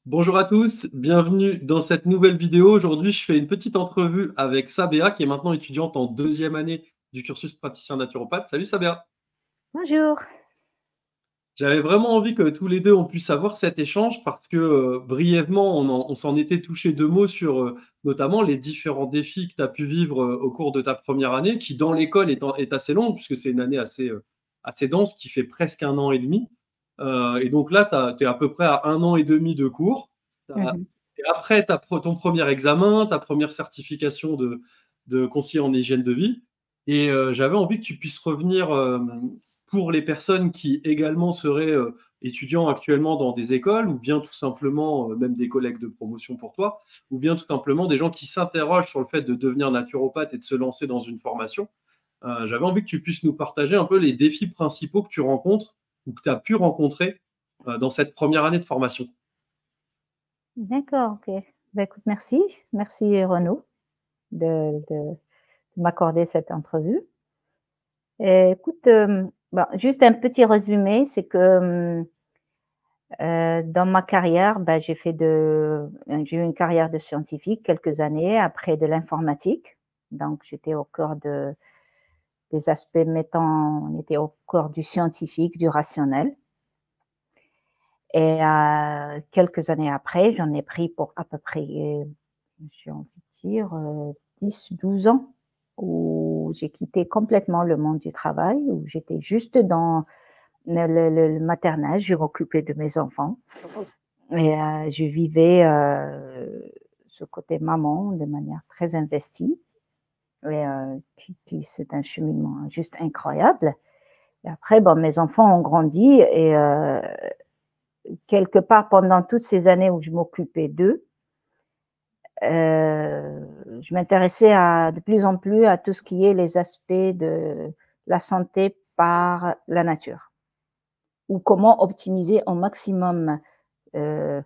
Bonjour à tous, bienvenue dans cette nouvelle vidéo. Aujourd'hui, je fais une petite entrevue avec Sabea, qui est maintenant étudiante en deuxième année du cursus praticien naturopathe. Salut Sabea. Bonjour. J'avais vraiment envie que tous les deux on puisse avoir cet échange parce que brièvement, on s'en était touché deux mots sur notamment les différents défis que tu as pu vivre au cours de ta première année, qui dans l'école est assez longue, puisque c'est une année assez dense, qui fait presque un an et demi. Et donc là, tu es à peu près à un an et demi de cours. Mhm. Et après ton premier examen, ta première certification de conseiller en hygiène de vie. Et j'avais envie que tu puisses revenir pour les personnes qui également seraient étudiants actuellement dans des écoles, ou bien tout simplement même des collègues de promotion pour toi, ou bien tout simplement des gens qui s'interrogent sur le fait de devenir naturopathe et de se lancer dans une formation. J'avais envie que tu puisses nous partager un peu les défis principaux que tu rencontres ou que tu as pu rencontrer dans cette première année de formation. D'accord, ok. Ben, écoute, merci. Merci Renaud de m'accorder cette entrevue. Et écoute, bon, juste un petit résumé, c'est que dans ma carrière, ben, j'ai eu une carrière de scientifique quelques années, après de l'informatique. Donc, j'étais au cœur des aspects on était au cœur du scientifique, du rationnel. Et quelques années après, j'en ai pris pour à peu près, j'ai envie de dire, 10-12 ans, où j'ai quitté complètement le monde du travail, où j'étais juste dans le maternel, je m'occupais de mes enfants et je vivais ce côté maman de manière très investie et c'est un cheminement juste incroyable. Et après, bon, mes enfants ont grandi et quelque part pendant toutes ces années où je m'occupais d'eux, je m'intéressais de plus en plus à tout ce qui est les aspects de la santé par la nature, ou comment optimiser au maximum euh,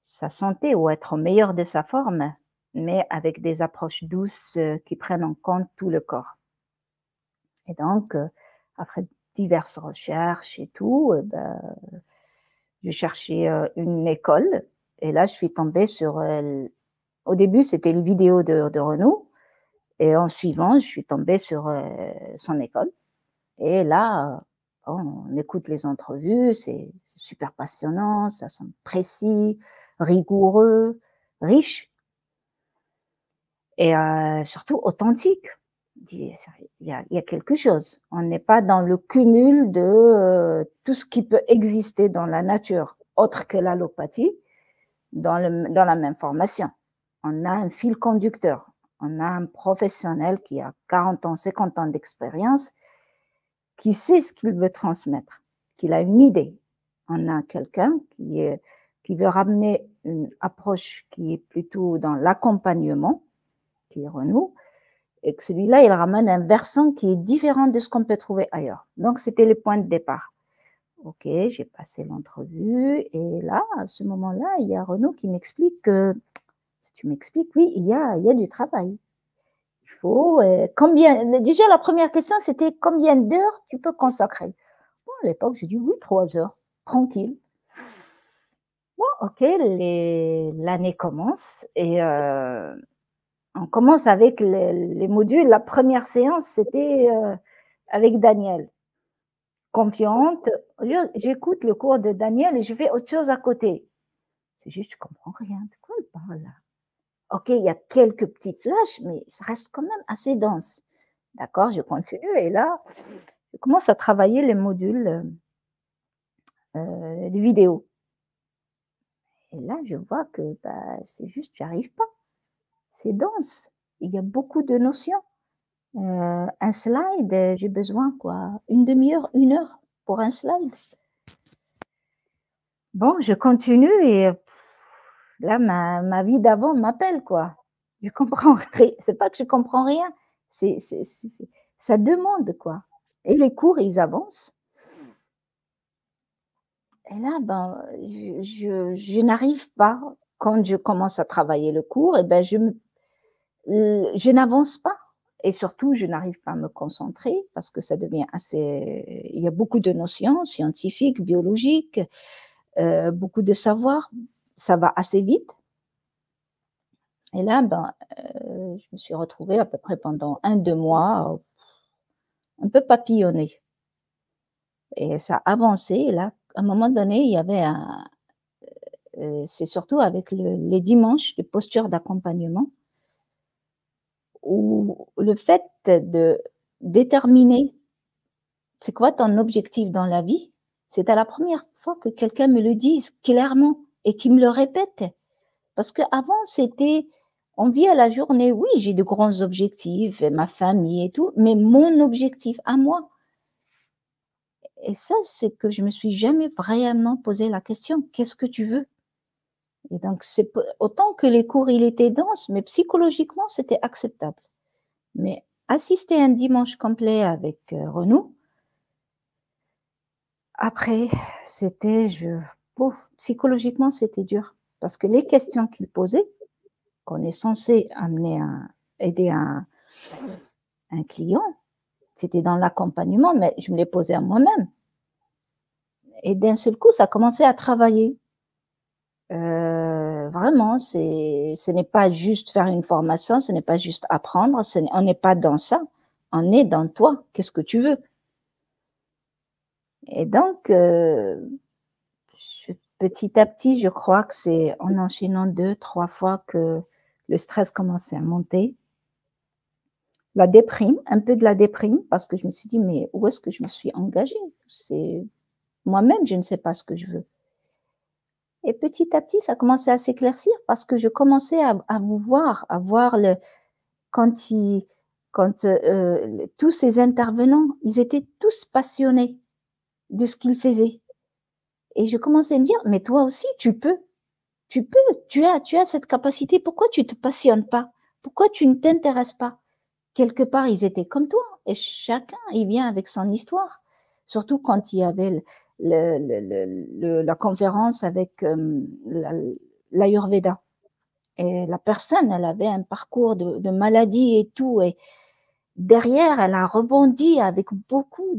sa santé ou être au meilleur de sa forme, mais avec des approches douces qui prennent en compte tout le corps. Et donc, après diverses recherches et tout, j'ai cherché une école et là, je suis tombée sur au début, c'était une vidéo de Renaud. Et en suivant, je suis tombée sur son école. Et là, on écoute les entrevues, c'est super passionnant, ça semble précis, rigoureux, riche et surtout authentique. Il y a quelque chose. On n'est pas dans le cumul de tout ce qui peut exister dans la nature, autre que l'allopathie, dans la même formation. On a un fil conducteur. On a un professionnel qui a 40 ans, 50 ans d'expérience, qui sait ce qu'il veut transmettre, qu'il a une idée. On a quelqu'un qui veut ramener une approche qui est plutôt dans l'accompagnement, qui est Renaud, et que celui-là, il ramène un versant qui est différent de ce qu'on peut trouver ailleurs. Donc, c'était le point de départ. Ok, j'ai passé l'entrevue et là, à ce moment-là, il y a Renaud qui m'explique que, si tu m'expliques, oui, il y a du travail. Il faut, déjà la première question, c'était combien d'heures tu peux consacrer? Bon, à l'époque, j'ai dit oui, 3 heures, tranquille. Bon, ok, l'année commence et on commence avec les modules. La première séance, c'était avec Daniel. Confiante, j'écoute le cours de Daniel et je fais autre chose à côté. C'est juste, je comprends rien. De quoi il parle là? Ok, il y a quelques petits flashs, mais ça reste quand même assez dense. D'accord, je continue et là, je commence à travailler les modules de vidéo. Et là, je vois que c'est juste, j'arrive pas. C'est dense. Il y a beaucoup de notions. Un slide, j'ai besoin quoi, une demi-heure, 1 heure pour un slide. Bon, je continue et là, ma vie d'avant m'appelle quoi. Je comprends rien. C'est pas que je comprends rien. Ça demande quoi. Et les cours, ils avancent. Et là, je n'arrive pas. Quand je commence à travailler le cours, et je n'avance pas. Et surtout, je n'arrive pas à me concentrer parce que ça devient assez. Il y a beaucoup de notions scientifiques, biologiques, beaucoup de savoir. ça va assez vite. Et là, je me suis retrouvée à peu près pendant 1-2 mois, un peu papillonnée et ça a avancé et là, à un moment donné, il y avait c'est surtout avec les dimanches de posture d'accompagnement où le fait de déterminer c'est quoi ton objectif dans la vie, c'était la première fois que quelqu'un me le dise clairement et qui me le répète. Parce qu'avant, c'était on vit à la journée, oui, j'ai de grands objectifs, ma famille et tout, mais mon objectif à moi. Et ça, c'est que je me suis jamais vraiment posé la question: «Qu'est-ce que tu veux?» Et donc c'est autant que les cours, il était dense, mais psychologiquement, c'était acceptable. Mais assister un dimanche complet avec, Renaud, après, c'était psychologiquement, c'était dur parce que les questions qu'il posait, qu'on est censé aider un client, c'était dans l'accompagnement, mais je me les posais à moi-même. Et d'un seul coup, ça commençait à travailler. Vraiment, ce n'est pas juste faire une formation, ce n'est pas juste apprendre, on n'est pas dans ça, on est dans toi. Qu'est-ce que tu veux? Et donc, petit à petit, je crois que c'est en enchaînant 2-3 fois que le stress commençait à monter. La déprime, un peu de la déprime, parce que je me suis dit: «Mais où est-ce que je me suis engagée? C'est moi-même, je ne sais pas ce que je veux». Et petit à petit, ça commençait à s'éclaircir parce que je commençais à voir le quand ils quand, tous ces intervenants, ils étaient tous passionnés de ce qu'ils faisaient et je commençais à me dire: «Mais toi aussi, tu peux, tu as cette capacité, pourquoi tu te passionnes pas? Pourquoi tu ne t'intéresses pas?» Quelque part, ils étaient comme toi et chacun, il vient avec son histoire. Surtout quand il y avait la conférence avec l'Ayurveda. Et la personne, elle avait un parcours de maladie et tout. Et derrière, elle a rebondi avec beaucoup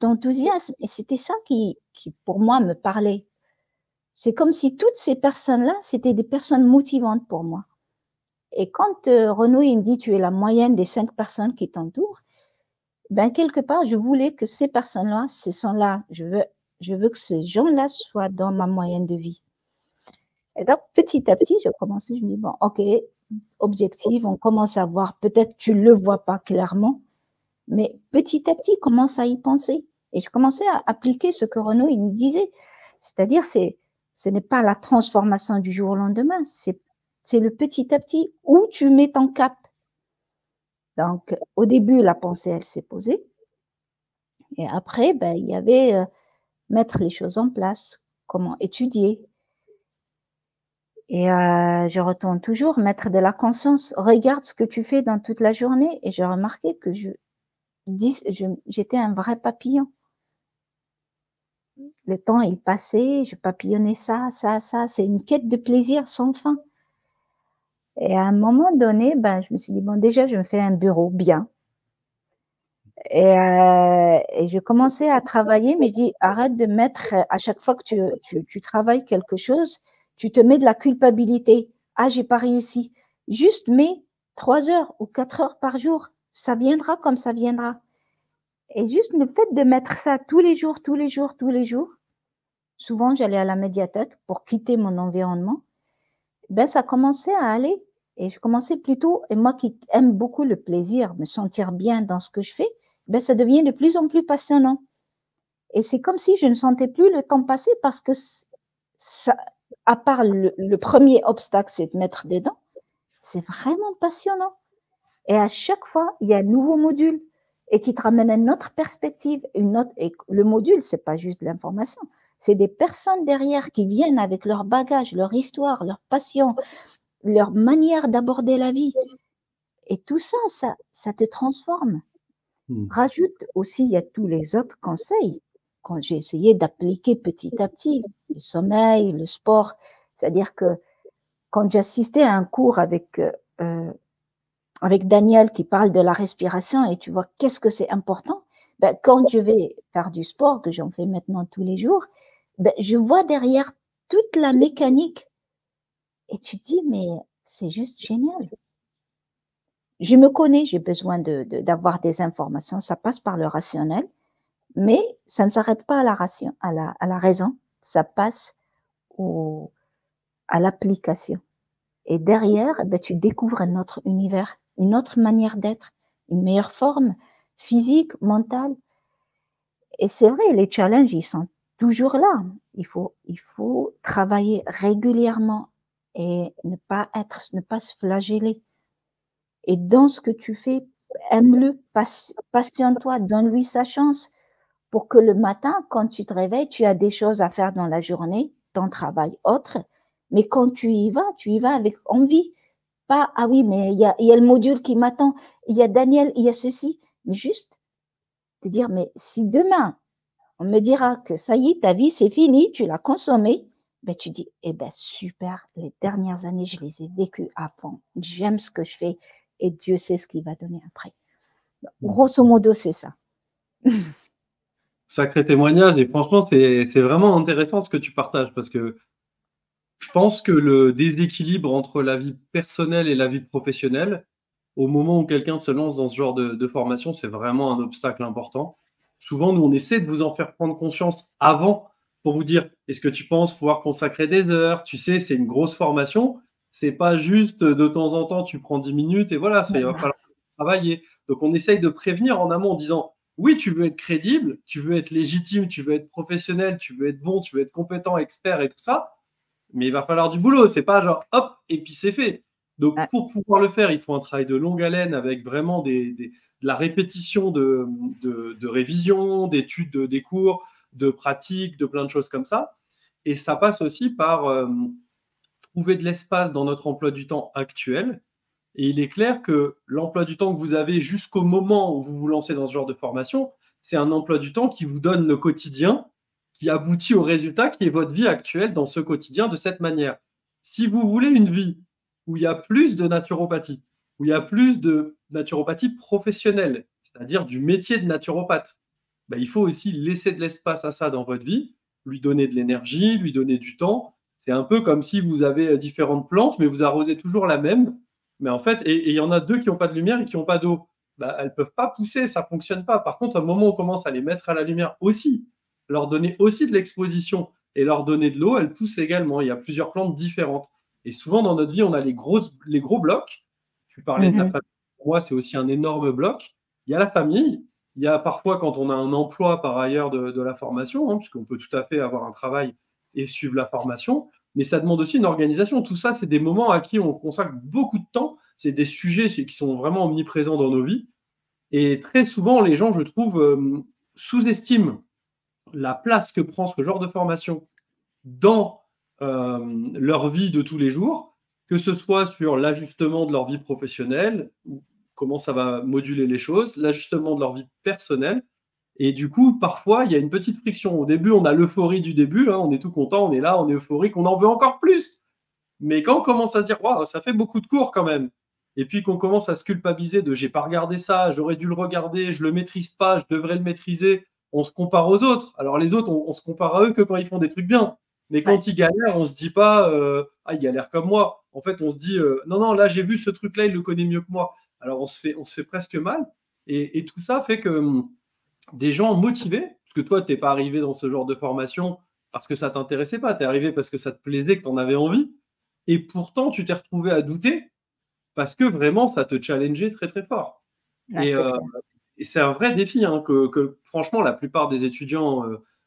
d'enthousiasme. Et c'était ça qui, pour moi, me parlait. C'est comme si toutes ces personnes-là, c'était des personnes motivantes pour moi. Et quand Renaud, il me dit, tu es la moyenne des 5 personnes qui t'entourent, ben, quelque part, je voulais que ces personnes-là, ce sont là, je veux que ces gens-là soient dans ma moyenne de vie. Et donc, petit à petit, je commençais, je me dis, bon, OK, objectif, on commence à voir, peut-être tu ne le vois pas clairement, mais petit à petit, commence à y penser. Et je commençais à appliquer ce que Renaud, il nous disait. C'est-à-dire, ce n'est pas la transformation du jour au lendemain, c'est le petit à petit où tu mets ton cap. Donc, au début, la pensée, elle s'est posée. Et après, ben, il y avait mettre les choses en place, comment étudier. Et je retourne toujours, mettre de la conscience. Regarde ce que tu fais dans toute la journée. Et j'ai remarqué que j'étais un vrai papillon. Le temps, il passait, je papillonnais ça. C'est une quête de plaisir sans fin. Et à un moment donné, ben, je me suis dit, bon, déjà, je me fais un bureau bien. Et je commençais à travailler, mais je dis: «Arrête de mettre, à chaque fois que tu travailles quelque chose, tu te mets de la culpabilité. Ah, j'ai pas réussi». Juste mets 3 heures ou 4 heures par jour, ça viendra comme ça viendra. Et juste le fait de mettre ça tous les jours, tous les jours, tous les jours, souvent j'allais à la médiathèque pour quitter mon environnement, ben, ça commençait à aller et je commençais plutôt et moi qui aime beaucoup le plaisir, me sentir bien dans ce que je fais, ben, ça devient de plus en plus passionnant et c'est comme si je ne sentais plus le temps passer parce que ça à part le 1er obstacle, c'est de mettre dedans, c'est vraiment passionnant et à chaque fois, il y a un nouveau module et qui te ramène à une autre perspective, une autre et le module, c'est pas juste de l'information, c'est des personnes derrière qui viennent avec leur bagage, leur histoire, leur passion, leur manière d'aborder la vie. Et tout ça, ça te transforme. Rajoute aussi, il y a tous les autres conseils quand j'ai essayé d'appliquer petit à petit, le sommeil, le sport. C'est-à-dire que quand j'assistais à un cours avec Daniel qui parle de la respiration et tu vois qu'est-ce que c'est important, ben, quand je vais faire du sport, que j'en fais maintenant tous les jours, ben, je vois derrière toute la mécanique Et tu te dis: «Mais c'est juste génial». Je me connais, j'ai besoin d'avoir des informations, ça passe par le rationnel, mais ça ne s'arrête pas à la raison, ça passe au à l'application et derrière, eh beh, tu découvres un autre univers, une autre manière d'être, une meilleure forme physique, mentale et c'est vrai, les challenges, ils sont toujours là. Il faut travailler régulièrement et ne pas se flageller. Et dans ce que tu fais, aime-le, passionne-toi, donne-lui sa chance pour que le matin, quand tu te réveilles, tu as des choses à faire dans la journée, ton travail autre, mais quand tu y vas avec envie. Pas: «Ah oui, mais il y a le module qui m'attend, il y a Daniel, il y a ceci», mais juste te dire: «Mais si demain, on me dira que ça y est, ta vie, c'est fini, tu l'as consommée», ben tu dis: «Eh ben super, les dernières années, je les ai vécues à fond. J'aime ce que je fais et Dieu sait ce qu'il va donner après». Grosso modo, c'est ça. Sacré témoignage et franchement, c'est vraiment intéressant ce que tu partages parce que je pense que le déséquilibre entre la vie personnelle et la vie professionnelle, au moment où quelqu'un se lance dans ce genre de formation, c'est vraiment un obstacle important. Souvent, nous, on essaie de vous en faire prendre conscience avant pour vous dire: «Est-ce que tu penses pouvoir consacrer des heures?» Tu sais, c'est une grosse formation. C'est pas juste, de temps en temps, tu prends 10 minutes et voilà, ça il va Voilà, falloir travailler. Donc on essaye de prévenir en amont en disant: «Oui, tu veux être crédible, tu veux être légitime, tu veux être professionnel, tu veux être bon, tu veux être compétent, expert et tout ça, mais il va falloir du boulot, c'est pas genre hop et puis c'est fait. Donc ouais, pour pouvoir le faire, il faut un travail de longue haleine avec vraiment de la répétition de révision, d'études des cours, de pratiques, de plein de choses comme ça. Et ça passe aussi par trouver de l'espace dans notre emploi du temps actuel. Et il est clair que l'emploi du temps que vous avez jusqu'au moment où vous vous lancez dans ce genre de formation, c'est un emploi du temps qui vous donne le quotidien, qui aboutit au résultat qui est votre vie actuelle dans ce quotidien de cette manière. Si vous voulez une vie où il y a plus de naturopathie, où il y a plus de naturopathie professionnelle, c'est-à-dire du métier de naturopathe, ben, il faut aussi laisser de l'espace à ça dans votre vie, lui donner de l'énergie, lui donner du temps. C'est un peu comme si vous avez différentes plantes, mais vous arrosez toujours la même, mais en fait, et il y en a deux qui n'ont pas de lumière et qui n'ont pas d'eau. Bah, elles ne peuvent pas pousser, ça ne fonctionne pas. Par contre, à un moment où on commence à les mettre à la lumière aussi, leur donner aussi de l'exposition et leur donner de l'eau, elles poussent également. Il y a plusieurs plantes différentes. Et souvent dans notre vie, on a les gros blocs. Tu parlais de la mmh famille. Pour moi, c'est aussi un énorme bloc. Il y a la famille. Il y a parfois, quand on a un emploi par ailleurs de la formation, hein, puisqu'on peut tout à fait avoir un travail et suivre la formation, mais ça demande aussi une organisation. Tout ça, c'est des moments à qui on consacre beaucoup de temps. C'est des sujets qui sont vraiment omniprésents dans nos vies. Et très souvent, les gens, je trouve, sous-estiment la place que prend ce genre de formation dans leur vie de tous les jours, que ce soit sur l'ajustement de leur vie professionnelle, ou comment ça va moduler les choses, l'ajustement de leur vie personnelle. Et du coup, parfois, il y a une petite friction. Au début, on a l'euphorie du début, hein, on est tout content, on est là, on est euphorique, on en veut encore plus. Mais quand on commence à se dire, waouh, ça fait beaucoup de cours quand même, et puis qu'on commence à se culpabiliser de j'ai pas regardé ça, j'aurais dû le regarder, je le maîtrise pas, je devrais le maîtriser, on se compare aux autres. Alors les autres, on se compare à eux que quand ils font des trucs bien. Mais ouais, quand ils galèrent, on se dit pas, ah, ils galèrent comme moi. En fait, on se dit, non, non, là, j'ai vu ce truc-là, il le connaît mieux que moi. Alors on se fait presque mal. Et tout ça fait que des gens motivés, parce que toi, tu n'es pas arrivé dans ce genre de formation parce que ça t'intéressait pas, tu es arrivé parce que ça te plaisait, que tu en avais envie. Et pourtant, tu t'es retrouvé à douter parce que vraiment, ça te challengeait très, très fort. ouais, Et, c'est euh, clair. et c'est un vrai défi hein, que, franchement, la plupart des étudiants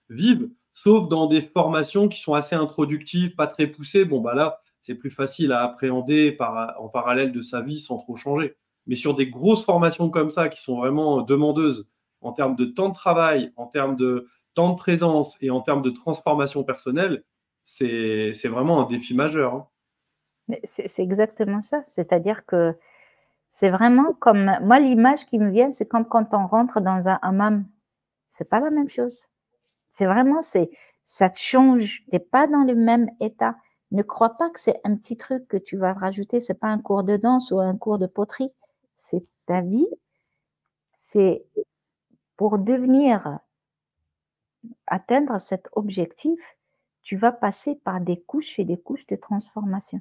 vivent, sauf dans des formations qui sont assez introductives, pas très poussées. Bon, bah là, c'est plus facile à appréhender en parallèle de sa vie sans trop changer. Mais sur des grosses formations comme ça, qui sont vraiment demandeuses en termes de temps de travail, en termes de temps de présence et en termes de transformation personnelle, c'est vraiment un défi majeur. Hein. Mais c'est exactement ça. C'est-à-dire que c'est vraiment comme moi, l'image qui me vient, c'est comme quand on rentre dans un hammam. C'est pas la même chose. C'est vraiment, ça te change. Tu es pas dans le même état. Ne crois pas que c'est un petit truc que tu vas rajouter. C'est pas un cours de danse ou un cours de poterie. C'est ta vie. C'est pour atteindre cet objectif, tu vas passer par des couches et des couches de transformation.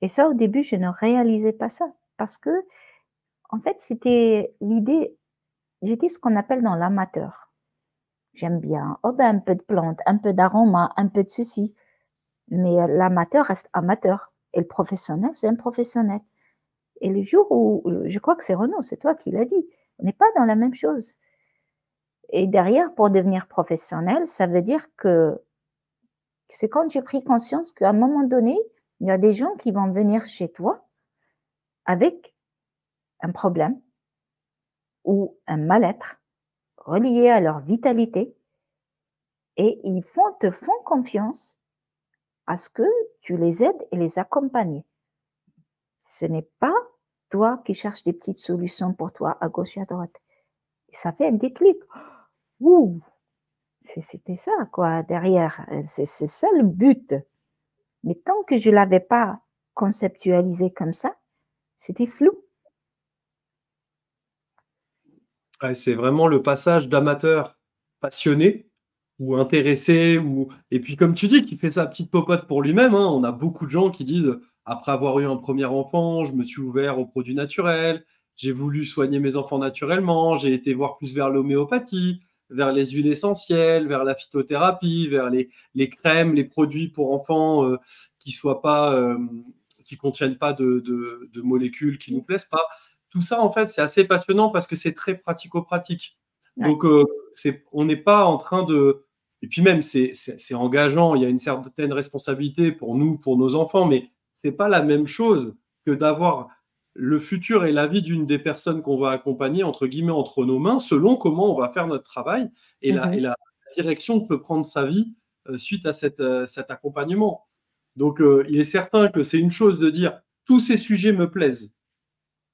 Et ça, au début, je ne réalisais pas ça parce que, en fait, c'était l'idée j'étais ce qu'on appelle dans l'amateur. J'aime bien, oh ben, un peu de plantes, un peu d'aroma, un peu de ceci, mais l'amateur reste amateur et le professionnel, c'est un professionnel. Et le jour où je crois que c'est Renaud, c'est toi qui l'as dit, on n'est pas dans la même chose. Et derrière, pour devenir professionnel, ça veut dire que c'est quand j'ai pris conscience qu'à un moment donné, il y a des gens qui vont venir chez toi avec un problème ou un mal-être relié à leur vitalité et te font confiance à ce que tu les aides et les accompagnes. Ce n'est pas toi qui cherches des petites solutions pour toi à gauche et à droite. Et ça fait un déclic. Ouh, c'était ça, quoi, derrière. C'est ça le but. Mais tant que je ne l'avais pas conceptualisé comme ça, c'était flou. Ouais, c'est vraiment le passage d'amateur passionné ou intéressé et puis comme tu dis, qui fait sa petite popote pour lui-même, hein. On a beaucoup de gens qui disent: «Après avoir eu un premier enfant, je me suis ouvert aux produits naturels, j'ai voulu soigner mes enfants naturellement, j'ai été voir plus vers l'homéopathie, vers les huiles essentielles, vers la phytothérapie, vers les crèmes, les produits pour enfants, qui soient pas, qui contiennent pas de molécules qui nous plaisent pas». Tout ça, en fait, c'est assez passionnant parce que c'est très pratico-pratique. Ouais. Donc, on n'est pas en train de et puis même, c'est engageant, il y a une certaine responsabilité pour nous, pour nos enfants, mais c'est pas la même chose que d'avoir le futur et la vie d'une des personnes qu'on va accompagner, entre guillemets, «entre nos mains», selon comment on va faire notre travail et Mhm. la direction que peut prendre sa vie, suite à cet accompagnement. Donc, il est certain que c'est une chose de dire: «Tous ces sujets me plaisent».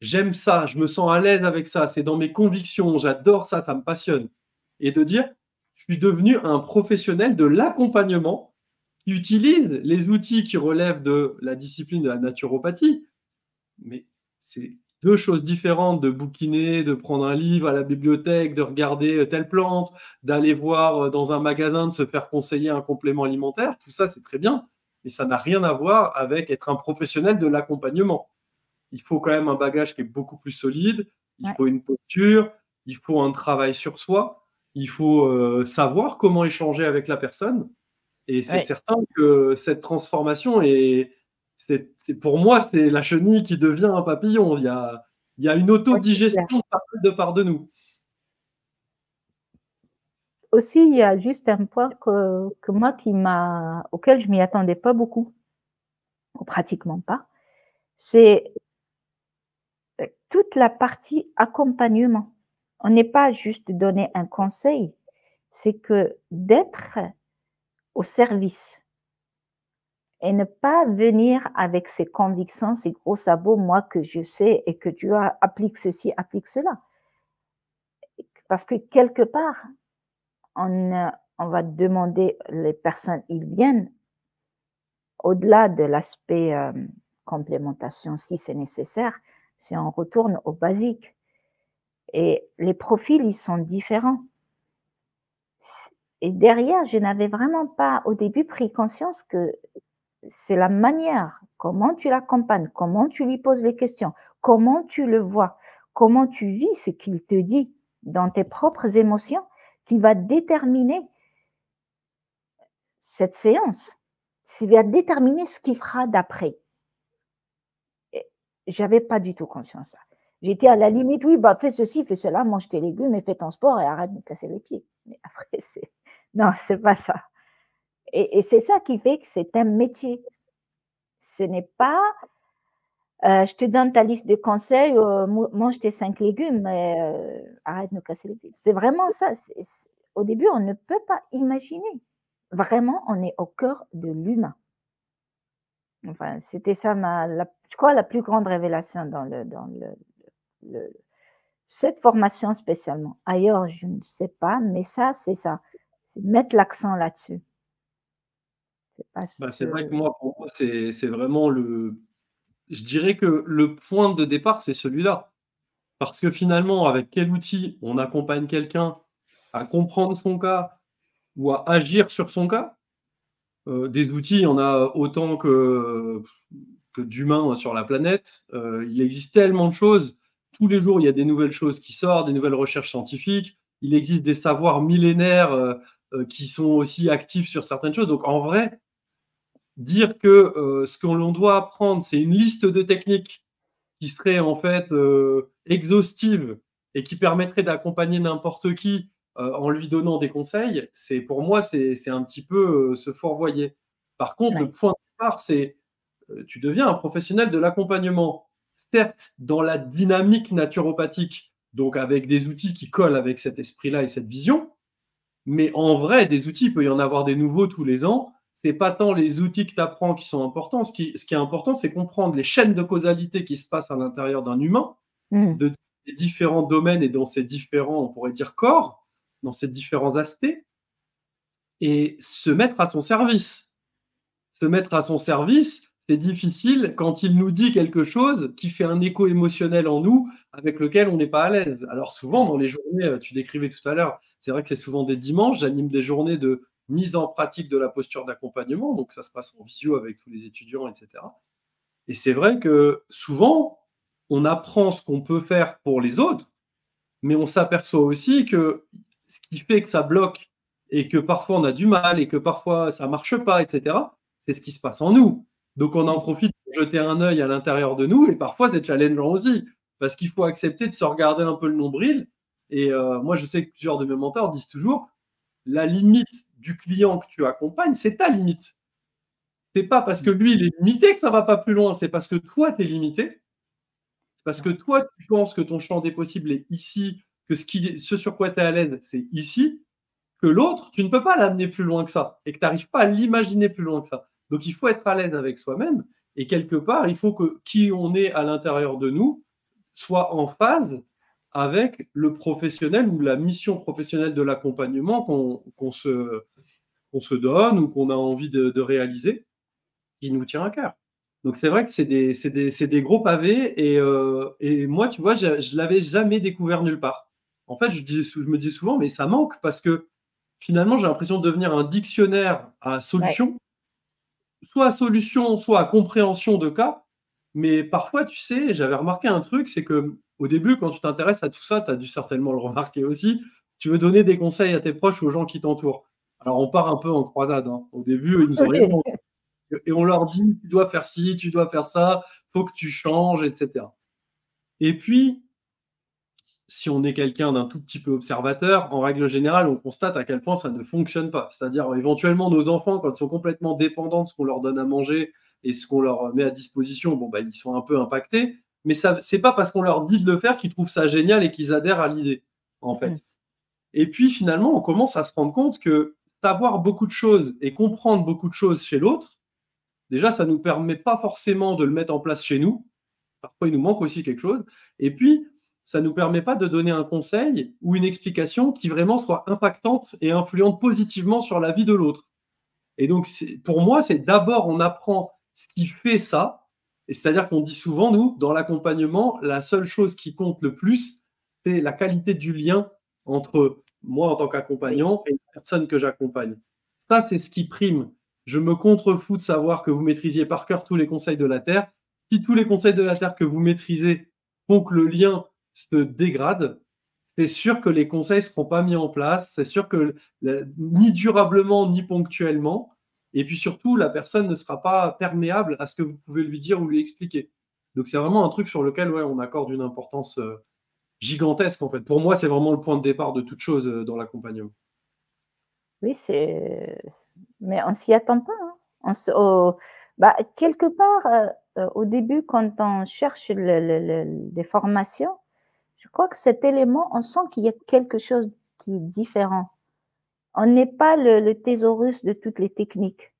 J'aime ça, je me sens à l'aise avec ça, c'est dans mes convictions, j'adore ça, ça me passionne. Et de dire, je suis devenu un professionnel de l'accompagnement qui utilise les outils qui relèvent de la discipline de la naturopathie. Mais c'est 2 choses différentes de bouquiner, de prendre un livre à la bibliothèque, de regarder telle plante, d'aller voir dans un magasin, de se faire conseiller un complément alimentaire. Tout ça, c'est très bien, mais ça n'a rien à voir avec être un professionnel de l'accompagnement. Il faut quand même un bagage qui est beaucoup plus solide, il Ouais. faut une posture, il faut un travail sur soi, il faut, savoir comment échanger avec la personne et c'est Ouais. certain que cette transformation c'est pour moi, c'est la chenille qui devient un papillon. Il y a une Ouais, c'est clair. autodigestion de part de nous. Aussi, il y a juste un point que moi auquel je m'y attendais pas beaucoup, ou pratiquement pas, c'est toute la partie accompagnement. On n'est pas juste donner un conseil, c'est que d'être au service et ne pas venir avec ses convictions, ses gros sabots, moi que je sais et que tu appliques ceci, applique cela. Parce que quelque part, on va demander, les personnes, ils viennent au-delà de l'aspect complémentation, si c'est nécessaire, si on retourne au basique. Et les profils, ils sont différents. Et derrière, je n'avais vraiment pas au début pris conscience que c'est la manière, comment tu l'accompagnes, comment tu lui poses les questions, comment tu le vois, comment tu vis ce qu'il te dit dans tes propres émotions qui va déterminer cette séance, qui va déterminer ce qu'il fera d'après. Et j'avais pas du tout conscience de ça. J'étais à la limite, oui, bah, fais ceci, fais cela, mange tes légumes et fais ton sport et arrête de me casser les pieds. Mais après, non, c'est pas ça. Et c'est ça qui fait que c'est un métier. Ce n'est pas, je te donne ta liste de conseils, mange tes 5 légumes, mais arrête de me casser les pieds. C'est vraiment ça. Au début, on ne peut pas imaginer. Vraiment, on est au cœur de l'humain. Enfin, c'était ça je crois la plus grande révélation le cette formation spécialement. Ailleurs, je ne sais pas, mais ça, c'est ça. C'est mettre l'accent là-dessus. C'est parce Bah, c'est vrai que que moi, pour moi, c'est vraiment je dirais que le point de départ, c'est celui-là. Parce que finalement, avec quel outil on accompagne quelqu'un à comprendre son cas ou à agir sur son cas? Des outils, il y en a autant que d'humains sur la planète. Il existe tellement de choses. Tous les jours, il y a des nouvelles choses qui sortent, des nouvelles recherches scientifiques. Il existe des savoirs millénaires qui sont aussi actifs sur certaines choses. Donc, en vrai, dire que ce que l'on doit apprendre, c'est une liste de techniques qui serait en fait exhaustive et qui permettrait d'accompagner n'importe qui en lui donnant des conseils, pour moi, c'est un petit peu se fourvoyer. Par contre, le Ouais. point de départ, c'est tu deviens un professionnel de l'accompagnement. Certes, dans la dynamique naturopathique, donc avec des outils qui collent avec cet esprit-là et cette vision, mais en vrai, des outils, il peut y en avoir des nouveaux tous les ans. C'est pas tant les outils que tu apprends qui sont importants. Ce qui est important, c'est comprendre les chaînes de causalité qui se passent à l'intérieur d'un humain, Mmh. de des différents domaines et dans ces différents, on pourrait dire, corps, dans ces différents aspects, et se mettre à son service. Se mettre à son service, c'est difficile quand il nous dit quelque chose qui fait un écho émotionnel en nous avec lequel on n'est pas à l'aise. Alors souvent, dans les journées, tu décrivais tout à l'heure, c'est vrai que c'est souvent des dimanches, j'anime des journées de mise en pratique de la posture d'accompagnement, donc ça se passe en visio avec tous les étudiants, etc. Et c'est vrai que souvent, on apprend ce qu'on peut faire pour les autres, mais on s'aperçoit aussi que ce qui fait que ça bloque et que parfois on a du mal et que parfois ça marche pas, etc., c'est ce qui se passe en nous. Donc on en profite pour jeter un œil à l'intérieur de nous et parfois c'est challengeant aussi parce qu'il faut accepter de se regarder un peu le nombril. Et moi, je sais que plusieurs de mes mentors disent toujours la limite du client que tu accompagnes, c'est ta limite. C'est pas parce que lui il est limité que ça va pas plus loin, c'est parce que toi tu es limité. C'est parce que toi, tu penses que ton champ des possibles est ici, que ce sur quoi tu es à l'aise, c'est ici, que l'autre, tu ne peux pas l'amener plus loin que ça et que tu n'arrives pas à l'imaginer plus loin que ça. Donc, il faut être à l'aise avec soi-même et quelque part, il faut que qui on est à l'intérieur de nous soit en phase avec le professionnel ou la mission professionnelle de l'accompagnement qu'on se donne ou qu'on a envie de réaliser, qui nous tient à cœur. Donc c'est vrai que c'est des gros pavés et moi, tu vois, je l'avais jamais découvert nulle part. En fait, je me dis souvent: «Mais ça manque» parce que finalement, j'ai l'impression de devenir un dictionnaire à Ouais. solutions, soit à solutions, soit à compréhension de cas. Mais parfois, tu sais, j'avais remarqué un truc, c'est qu'au début, quand tu t'intéresses à tout ça, tu as dû certainement le remarquer aussi, tu veux donner des conseils à tes proches, aux gens qui t'entourent. Alors on part un peu en croisade, hein. Au début, ils nous ont rien Oui. demandé et on leur dit: «Tu dois faire ci, tu dois faire ça, faut que tu changes» et cetera. Et puis, si on est quelqu'un d'un tout petit peu observateur, en règle générale, on constate à quel point ça ne fonctionne pas. C'est-à-dire, éventuellement, nos enfants, quand ils sont complètement dépendants de ce qu'on leur donne à manger et ce qu'on leur met à disposition, bon, bah, ils sont un peu impactés. Mais ça, c'est pas parce qu'on leur dit de le faire qu'ils trouvent ça génial et qu'ils adhèrent à l'idée, en Mmh. fait. Et puis, finalement, on commence à se rendre compte que savoir beaucoup de choses et comprendre beaucoup de choses chez l'autre, déjà, ça ne nous permet pas forcément de le mettre en place chez nous. Parfois, il nous manque aussi quelque chose. Et puis, ça ne nous permet pas de donner un conseil ou une explication qui vraiment soit impactante et influente positivement sur la vie de l'autre. Et donc, pour moi, c'est d'abord, on apprend ce qui fait ça. Et c'est-à-dire qu'on dit souvent, nous, dans l'accompagnement, la seule chose qui compte le plus, c'est la qualité du lien entre moi en tant Oui. qu'accompagnant et la personne que j'accompagne. Ça, c'est ce qui prime. Je me contrefous de savoir que vous maîtrisiez par cœur tous les conseils de la Terre. Si tous les conseils de la Terre que vous maîtrisez font que le lien se dégrade, c'est sûr que les conseils ne seront pas mis en place. C'est sûr que ni durablement, ni ponctuellement. Et puis surtout, la personne ne sera pas perméable à ce que vous pouvez lui dire ou lui expliquer. Donc c'est vraiment un truc sur lequel ouais, on accorde une importance gigantesque en fait. Pour moi, c'est vraiment le point de départ de toute chose dans l'accompagnement. Oui, mais on s'y attend pas, hein. On se au Bah, quelque part, au début, quand on cherche des formations, je crois que cet élément, on sent qu'il y a quelque chose qui est différent. On n'est pas le thésaurus de toutes les techniques.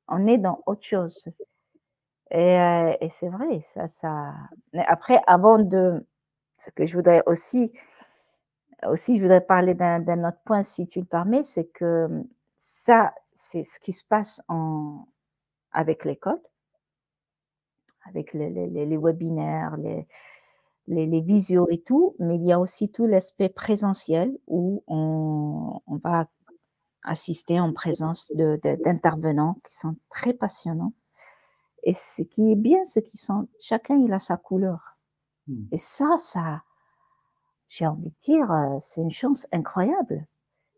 On est dans autre chose et c'est vrai, ça mais après, avant de ce que je voudrais aussi, je voudrais parler d'un autre point, si tu le permets, c'est que, ça, c'est ce qui se passe avec l'école, avec les webinaires, les visios et tout, mais il y a aussi tout l'aspect présentiel où on va assister en présence d'intervenants qui sont très passionnants Et ce qui est bien, c'est qu'ils sont, chacun il a sa couleur. Mmh. Et ça, j'ai envie de dire, c'est une chance incroyable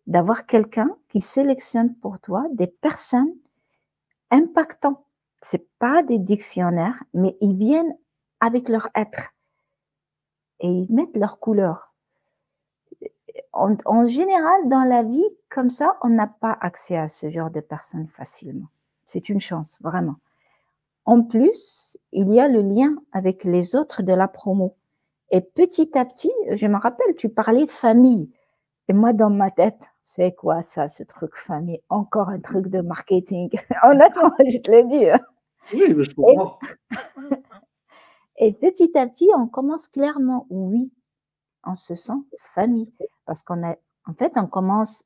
d'avoir quelqu'un qui sélectionne pour toi des personnes impactantes. C'est pas des dictionnaires, mais ils viennent avec leur être et ils mettent leur couleur. En général, dans la vie, comme ça, on n'a pas accès à ce genre de personnes facilement. C'est une chance, vraiment. En plus, il y a le lien avec les autres de la promo. Et petit à petit, je me rappelle, tu parlais famille. Et moi, dans ma tête, c'est quoi ça, ce truc famille? Encore un truc de marketing. Honnêtement, je te l'ai dit. Hein. Oui, mais je Et, comprends. et petit à petit, on commence clairement, oui, on se sent famille. Parce en fait, on commence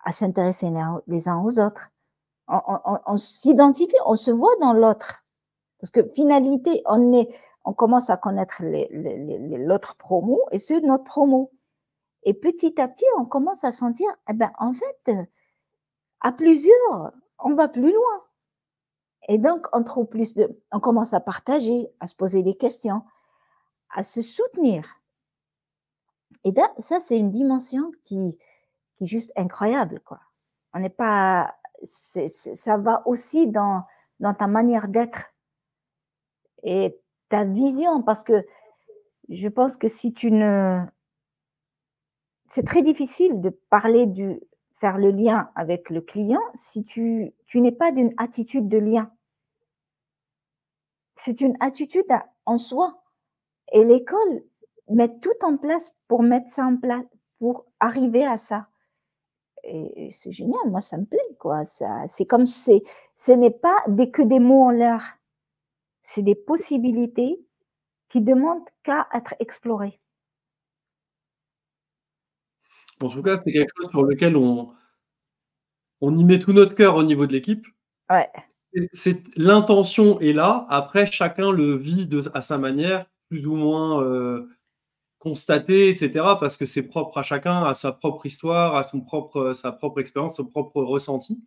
à s'intéresser les uns aux autres. On s'identifie, on se voit dans l'autre. Parce que finalité, on commence à connaître l'autre promo et ceux de notre promo. Et petit à petit, on commence à sentir, eh ben, en fait, à plusieurs, on va plus loin. Et donc, on commence à partager, à se poser des questions, à se soutenir. Et ça, c'est une dimension qui est juste incroyable, quoi. On n'est pas, ça va aussi dans ta manière d'être et ta vision, parce que je pense que si tu ne, c'est très difficile de faire le lien avec le client si tu n'es pas d'une attitude de lien. C'est une attitude en soi. Et l'école met tout en place pour mettre ça en place, pour arriver à ça. Et c'est génial, moi ça me plaît, quoi. C'est comme ce n'est pas que des mots en l'air. C'est des possibilités qui demandent qu'à être explorées. En tout cas, c'est quelque chose sur lequel on y met tout notre cœur au niveau de l'équipe. Ouais, L'intention est là. Après, chacun le vit à sa manière, plus ou moins constatée, et cetera, parce que c'est propre à chacun, à sa propre histoire, à sa propre expérience, son propre ressenti.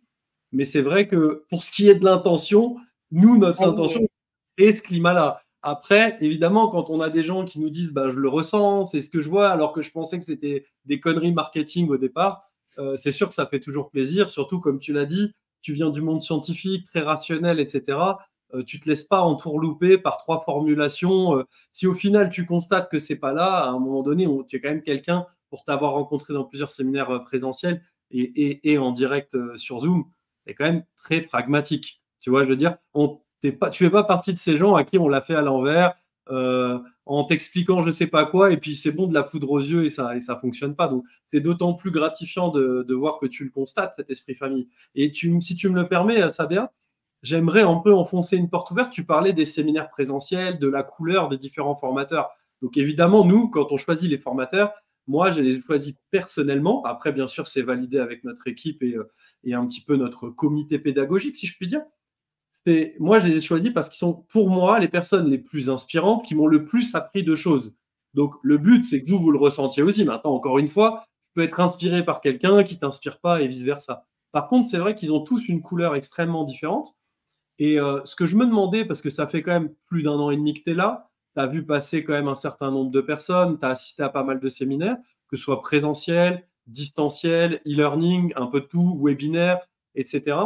Mais c'est vrai que pour ce qui est de l'intention, nous, notre elle y intention est. est ce climat-là. Après, évidemment, quand on a des gens qui nous disent bah, je le ressens, c'est ce que je vois, alors que je pensais que c'était des conneries marketing au départ, c'est sûr que ça fait toujours plaisir. Surtout, comme tu l'as dit, tu viens du monde scientifique, très rationnel, etc. Tu te laisses pas entourlouper par trois formulations. Si au final tu constates que c'est pas là, à un moment donné, tu es quand même quelqu'un pour t'avoir rencontré dans plusieurs séminaires présentiels et en direct sur Zoom est quand même très pragmatique. Tu vois, je veux dire, tu fais pas partie de ces gens à qui on l'a fait à l'envers, en t'expliquant je sais pas quoi, et puis c'est bon de la poudre aux yeux et ça fonctionne pas. Donc c'est d'autant plus gratifiant de voir que tu le constates, cet esprit famille. Et si tu me le permets, Sabia, j'aimerais un peu enfoncer une porte ouverte. Tu parlais des séminaires présentiels, de la couleur des différents formateurs. Donc évidemment, nous, quand on choisit les formateurs, moi, je les choisis personnellement. Après, bien sûr, c'est validé avec notre équipe et un petit peu notre comité pédagogique, si je puis dire. Moi, je les ai choisis parce qu'ils sont, pour moi, les personnes les plus inspirantes qui m'ont le plus appris de choses. Donc, le but, c'est que vous le ressentiez aussi. Maintenant, encore une fois, tu peux être inspiré par quelqu'un qui t'inspire pas et vice-versa. Par contre, c'est vrai qu'ils ont tous une couleur extrêmement différente. Et ce que je me demandais, parce que ça fait quand même plus d'un an et demi que tu es là, tu as vu passer quand même un certain nombre de personnes, tu as assisté à pas mal de séminaires, que ce soit présentiel, distanciel, e-learning, un peu de tout, webinaire, etc.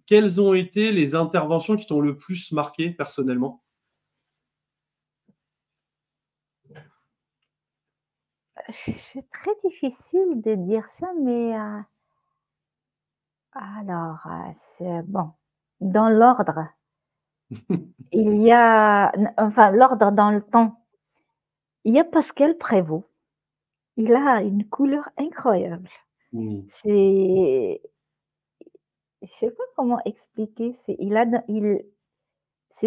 Quelles ont été les interventions qui t'ont le plus marqué personnellement? C'est très difficile de dire ça, mais alors, c'est bon, dans l'ordre, il y a enfin l'ordre dans le temps. Il y a Pascal Prévost. Il a une couleur incroyable. Mmh. C'est je sais pas comment expliquer, c'est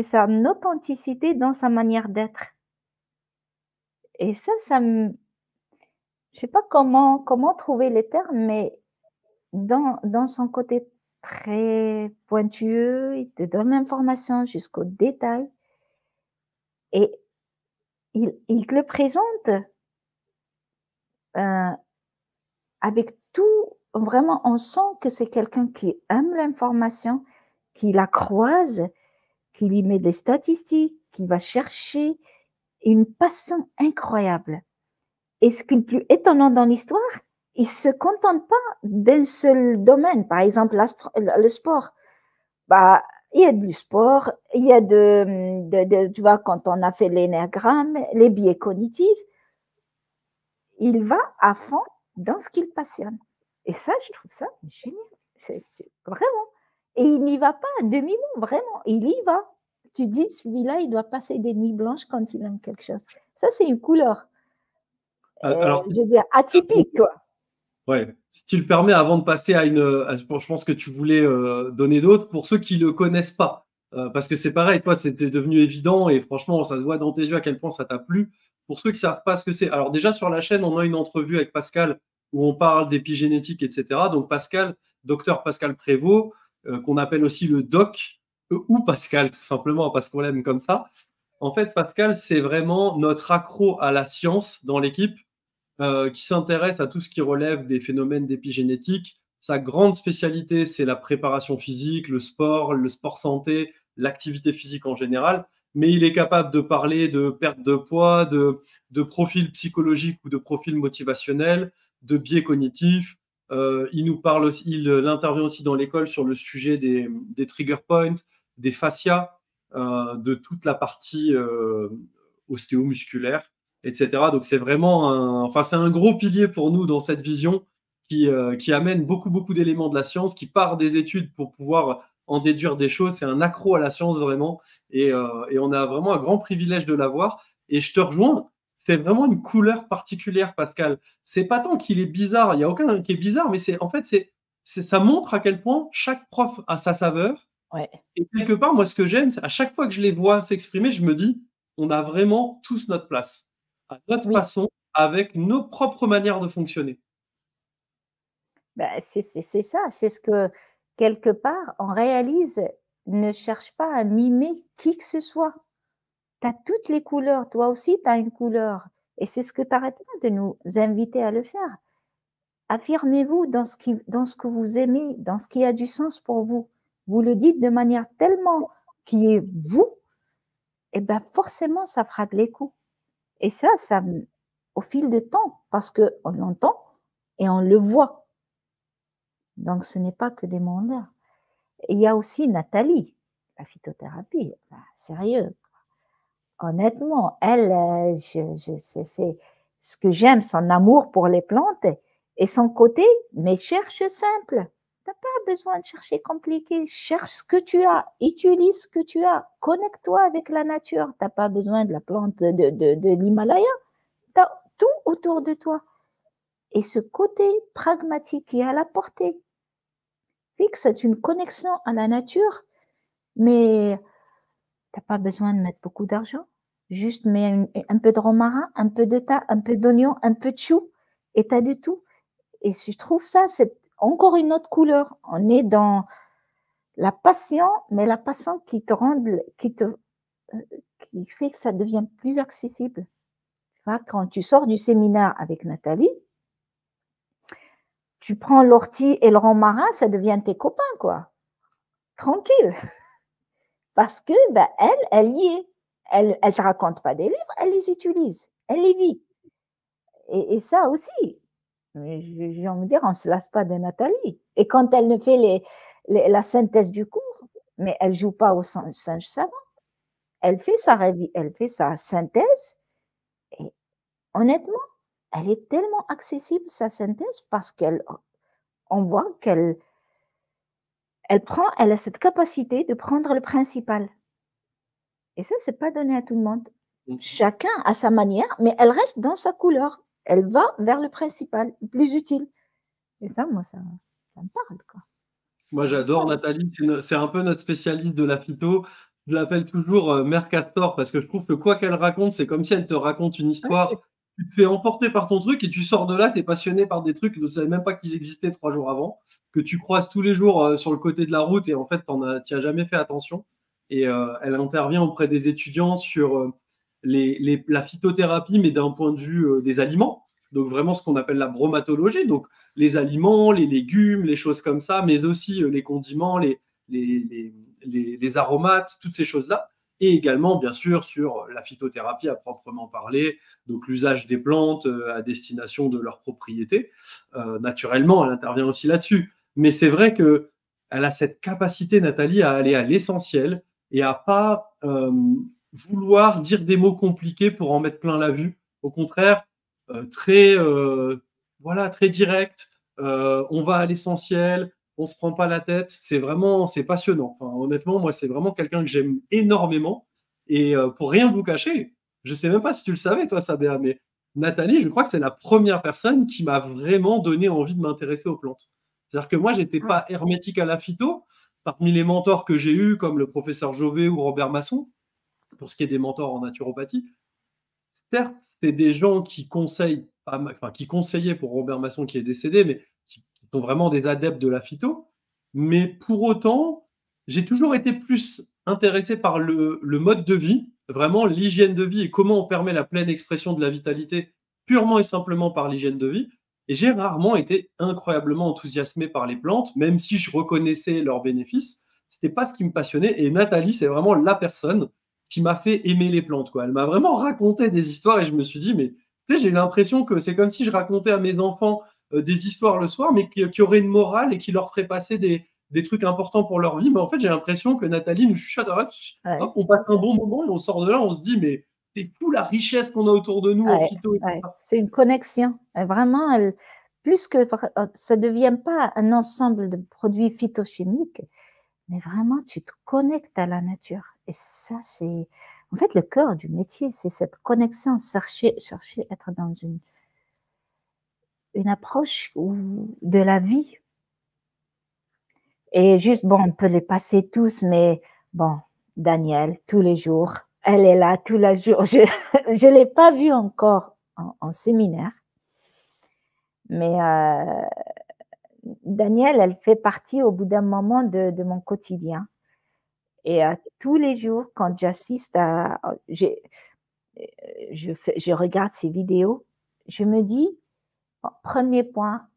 sa authenticité dans sa manière d'être et ça me je sais pas comment trouver les termes, mais dans son côté très pointueux, il te donne l'information jusqu'au détail et il te le présente, heu, avec tout vraiment on sent que c'est quelqu'un qui aime l'information, qui la croise qu'il y met des statistiques, qu'il va chercher une passion incroyable. Et ce qui est le plus étonnant dans l'histoire, il ne se contente pas d'un seul domaine. Par exemple, le sport. Bah, il y a du sport, il y a tu vois, quand on a fait l'énéagramme, les biais cognitifs, il va à fond dans ce qu'il passionne. Et ça, je trouve ça génial. C'est vraiment. Et il n'y va pas à demi-mot, vraiment. Il y va. Tu dis, celui-là, il doit passer des nuits blanches quand il aime quelque chose. Ça, c'est une couleur. Alors, je veux dire, atypique, quoi. Ouais, si tu le permets, avant de passer je pense que tu voulais donner d'autres pour ceux qui le connaissent pas, parce que c'est pareil, toi, c'était devenu évident et franchement, ça se voit dans tes yeux à quel point ça t'a plu. Pour ceux qui savent pas ce que c'est, alors déjà sur la chaîne, on a une entrevue avec Pascal où on parle d'épigénétique, etc. Donc Pascal, docteur Pascal Prévost, qu'on appelle aussi le doc ou Pascal tout simplement parce qu'on l'aime comme ça. En fait, Pascal, c'est vraiment notre accro à la science dans l'équipe. Qui s'intéresse à tout ce qui relève des phénomènes d'épigénétique. Sa grande spécialité, c'est la préparation physique, le sport santé, l'activité physique en général. Mais il est capable de parler de perte de poids, de profil psychologique ou de profil motivationnel, de biais cognitifs. Il intervient aussi dans l'école sur le sujet des trigger points, des fascias, de toute la partie ostéomusculaire, etc. Donc c'est vraiment c'est un gros pilier pour nous dans cette vision qui amène beaucoup, beaucoup d'éléments de la science, qui part des études pour pouvoir en déduire des choses. C'est un accro à la science vraiment et on a vraiment un grand privilège de l'avoir. Et je te rejoins, c'est vraiment une couleur particulière, Pascal. C'est pas tant qu'il est bizarre, il n'y a aucun qui est bizarre, mais ça montre à quel point chaque prof a sa saveur. Ouais. Et quelque part, moi, ce que j'aime, c'est à chaque fois que je les vois s'exprimer, je me dis, on a vraiment tous notre place, à notre façon, avec nos propres manières de fonctionner. Ben, c'est ça, c'est ce que, quelque part, on réalise, ne cherche pas à mimer qui que ce soit. Tu as toutes les couleurs, toi aussi, tu as une couleur. Et c'est ce que tu n'arrêtes pas de nous inviter à le faire. Affirmez-vous dans ce que vous aimez, dans ce qui a du sens pour vous. Vous le dites de manière tellement qui est vous, et ben forcément, ça fera de l'écho. Et ça, au fil du temps, parce qu'on l'entend et on le voit. Donc, ce n'est pas que des mots en l'air. Et il y a aussi Nathalie, la phytothérapie. Ben, sérieux. Honnêtement, elle, c'est ce que j'aime, son amour pour les plantes et son côté, mais cherche simple. Tu n'as pas besoin de chercher compliqué. Cherche ce que tu as, utilise ce que tu as, connecte-toi avec la nature. Tu n'as pas besoin de la plante de l'Himalaya. Tu as tout autour de toi. Et ce côté pragmatique qui est à la portée, c'est une connexion à la nature, mais tu n'as pas besoin de mettre beaucoup d'argent. Juste mets un peu de romarin, un peu de thym, un peu d'oignon, un peu de chou, et tu as du tout. Et je trouve ça, c'est encore une autre couleur. On est dans la passion, mais la passion qui fait que ça devient plus accessible. Tu vois, quand tu sors du séminaire avec Nathalie, tu prends l'ortie et le romarin, ça devient tes copains, quoi. Tranquille. Parce que, ben, elle y est. Elle ne te raconte pas des livres, elle les utilise, elle les vit. Et ça aussi, j'ai envie de dire, on ne se lasse pas de Nathalie. Et quand elle ne fait la synthèse du cours, mais elle ne joue pas au singe savant, elle fait sa synthèse et honnêtement, elle est tellement accessible, sa synthèse, parce qu'on voit qu'elle a cette capacité de prendre le principal. Et ça, c'est pas donné à tout le monde. Chacun a sa manière, mais elle reste dans sa couleur. Elle va vers le principal, le plus utile. Et ça, moi, ça me parle, quoi. Moi, j'adore Nathalie. C'est un peu notre spécialiste de la phyto. Je l'appelle toujours Mère Castor parce que je trouve que quoi qu'elle raconte, c'est comme si elle te raconte une histoire. Tu te fais emporter par ton truc et tu sors de là, tu es passionné par des trucs que tu ne savais même pas qu'ils existaient 3 jours avant, que tu croises tous les jours sur le côté de la route et en fait, tu n'y as jamais fait attention. Et elle intervient auprès des étudiants sur la phytothérapie, mais d'un point de vue des aliments. Donc vraiment ce qu'on appelle la bromatologie, donc les aliments, les légumes, les choses comme ça, mais aussi les condiments, les les aromates, toutes ces choses-là. Et également, bien sûr, sur la phytothérapie à proprement parler, donc l'usage des plantes à destination de leurs propriétés. Naturellement, elle intervient aussi là-dessus. Mais c'est vrai qu'elle a cette capacité, Nathalie, à aller à l'essentiel et à pas vouloir dire des mots compliqués pour en mettre plein la vue. Au contraire, très, voilà, très direct. On va à l'essentiel, on se prend pas la tête. C'est passionnant. Enfin, honnêtement, moi, c'est vraiment quelqu'un que j'aime énormément. Et pour rien vous cacher, je sais même pas si tu le savais, toi, Sabéa, mais Nathalie, je crois que c'est la première personne qui m'a vraiment donné envie de m'intéresser aux plantes. C'est-à-dire que moi, j'étais pas hermétique à la phyto. Parmi les mentors que j'ai eus, comme le professeur Jovet ou Robert Masson, pour ce qui est des mentors en naturopathie, certes, c'est des gens qui conseillent, enfin, qui conseillaient pour Robert Masson qui est décédé, mais qui sont vraiment des adeptes de la phyto. Mais pour autant, j'ai toujours été plus intéressé par le mode de vie, vraiment l'hygiène de vie et comment on permet la pleine expression de la vitalité purement et simplement par l'hygiène de vie. Et j'ai rarement été incroyablement enthousiasmé par les plantes, même si je reconnaissais leurs bénéfices. C'était pas ce qui me passionnait. Et Nathalie, c'est vraiment la personne qui m'a fait aimer les plantes, quoi. Elle m'a vraiment raconté des histoires et je me suis dit, mais tu sais, j'ai l'impression que c'est comme si je racontais à mes enfants des histoires le soir, mais qui auraient une morale et qui leur feraient passer des trucs importants pour leur vie. Mais en fait, j'ai l'impression que Nathalie nous chuchote, hop, on passe un bon moment, on sort de là, on se dit, mais c'est fou la richesse qu'on a autour de nous en phyto et tout ça. C'est une connexion. Vraiment, plus que ça ne devient pas un ensemble de produits phytochimiques, mais vraiment, tu te connectes à la nature. Et ça, c'est en fait le cœur du métier, c'est cette connexion, chercher être dans une approche de la vie. Et juste, bon, on peut les passer tous, mais bon, Danielle, tous les jours, elle est là tous les jours. Je ne l'ai pas vue encore en séminaire, mais Danielle, elle fait partie au bout d'un moment de mon quotidien. Et tous les jours, quand j'assiste je regarde ses vidéos, je me dis, premier point,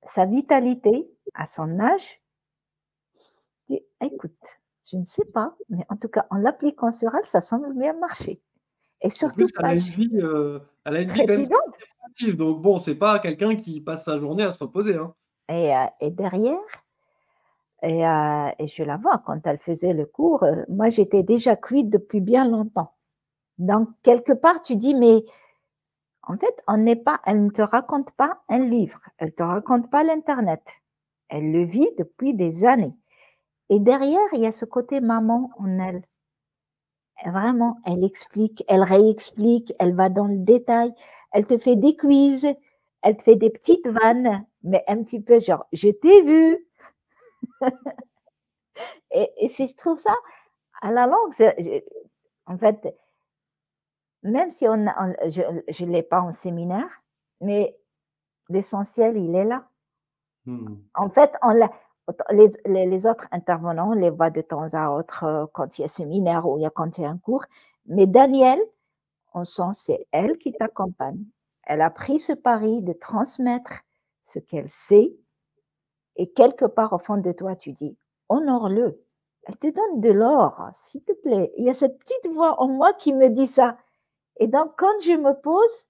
sa vitalité à son âge. Je dis, écoute, je ne sais pas, mais en tout cas, en l'appliquant sur elle, ça semble bien marcher. Et surtout, elle a une vie quand même très active. Donc bon, c'est pas quelqu'un qui passe sa journée à se reposer. Hein. Et derrière, et je la vois quand elle faisait le cours. Moi, j'étais déjà cuite depuis bien longtemps. Donc, quelque part, tu dis, mais en fait, elle ne te raconte pas un livre, elle ne te raconte pas l'Internet. Elle le vit depuis des années. Et derrière, il y a ce côté maman en elle. Vraiment, elle explique, elle réexplique, elle va dans le détail, elle te fait des quiz, elle te fait des petites vannes, mais un petit peu genre, je t'ai vu. Et si je trouve ça, à la longue, en fait, même si je ne l'ai pas en séminaire, mais l'essentiel, il est là. En fait, les autres intervenants, on les voit de temps à autre quand il y a séminaire ou quand il y a un cours. Mais Danielle, on sent c'est elle qui t'accompagne. Elle a pris ce pari de transmettre ce qu'elle sait et quelque part au fond de toi, tu dis, honore-le. Elle te donne de l'or, s'il te plaît. Il y a cette petite voix en moi qui me dit ça. Et donc, quand je me pose,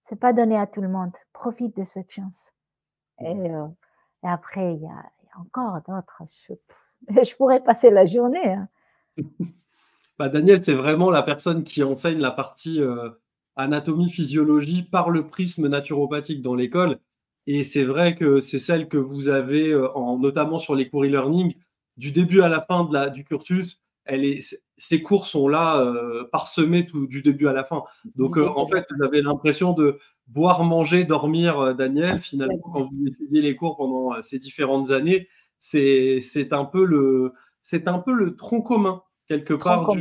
c'est pas donné à tout le monde. Profite de cette chance. Et après, il y a encore d'autres. Je pourrais passer la journée. Hein. Danielle, c'est vraiment la personne qui enseigne la partie anatomie, physiologie par le prisme naturopathique dans l'école. Et c'est vrai que c'est celle que vous avez, notamment sur les cours e-learning, du début à la fin du cursus. Ces cours sont là, parsemés du début à la fin. Donc, en fait, vous avez l'impression de boire, manger, dormir, Danielle. Finalement, quand vous étudiez les cours pendant ces différentes années, c'est un peu le tronc commun, quelque part,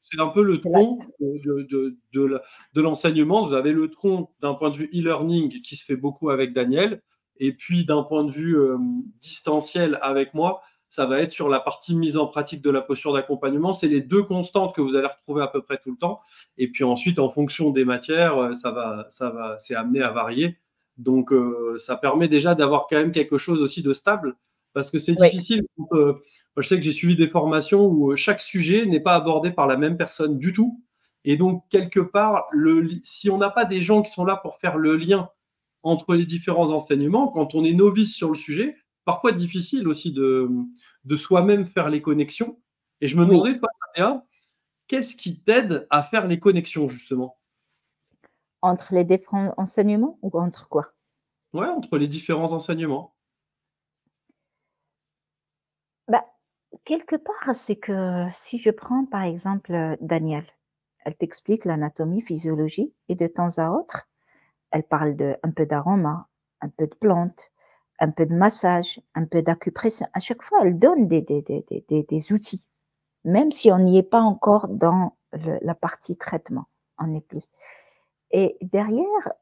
c'est un peu le tronc de l'enseignement. Vous avez le tronc d'un point de vue e-learning qui se fait beaucoup avec Daniel, et puis d'un point de vue distanciel avec moi, ça va être sur la partie mise en pratique de la posture d'accompagnement. C'est les deux constantes que vous allez retrouver à peu près tout le temps. Et puis ensuite, en fonction des matières, c'est amené à varier. Donc, ça permet déjà d'avoir quand même quelque chose aussi de stable. Parce que c'est Oui, difficile. Moi, je sais que j'ai suivi des formations où chaque sujet n'est pas abordé par la même personne du tout. Et donc, quelque part, si on n'a pas des gens qui sont là pour faire le lien entre les différents enseignements, quand on est novice sur le sujet, parfois difficile aussi de soi-même faire les connexions. Et je me oui. demandais, toi, Samia, qu'est-ce qui t'aide à faire les connexions, justement? Entre les différents enseignements ou entre quoi? Ouais, entre les différents enseignements. Bah, quelque part, c'est que si je prends par exemple Daniel, elle t'explique l'anatomie, physiologie, et de temps à autre, elle parle de un peu d'aroma, un peu de plantes, un peu de massage, un peu d'acupression. À chaque fois, elle donne des outils, même si on n'y est pas encore dans la partie traitement, on est plus. Et derrière,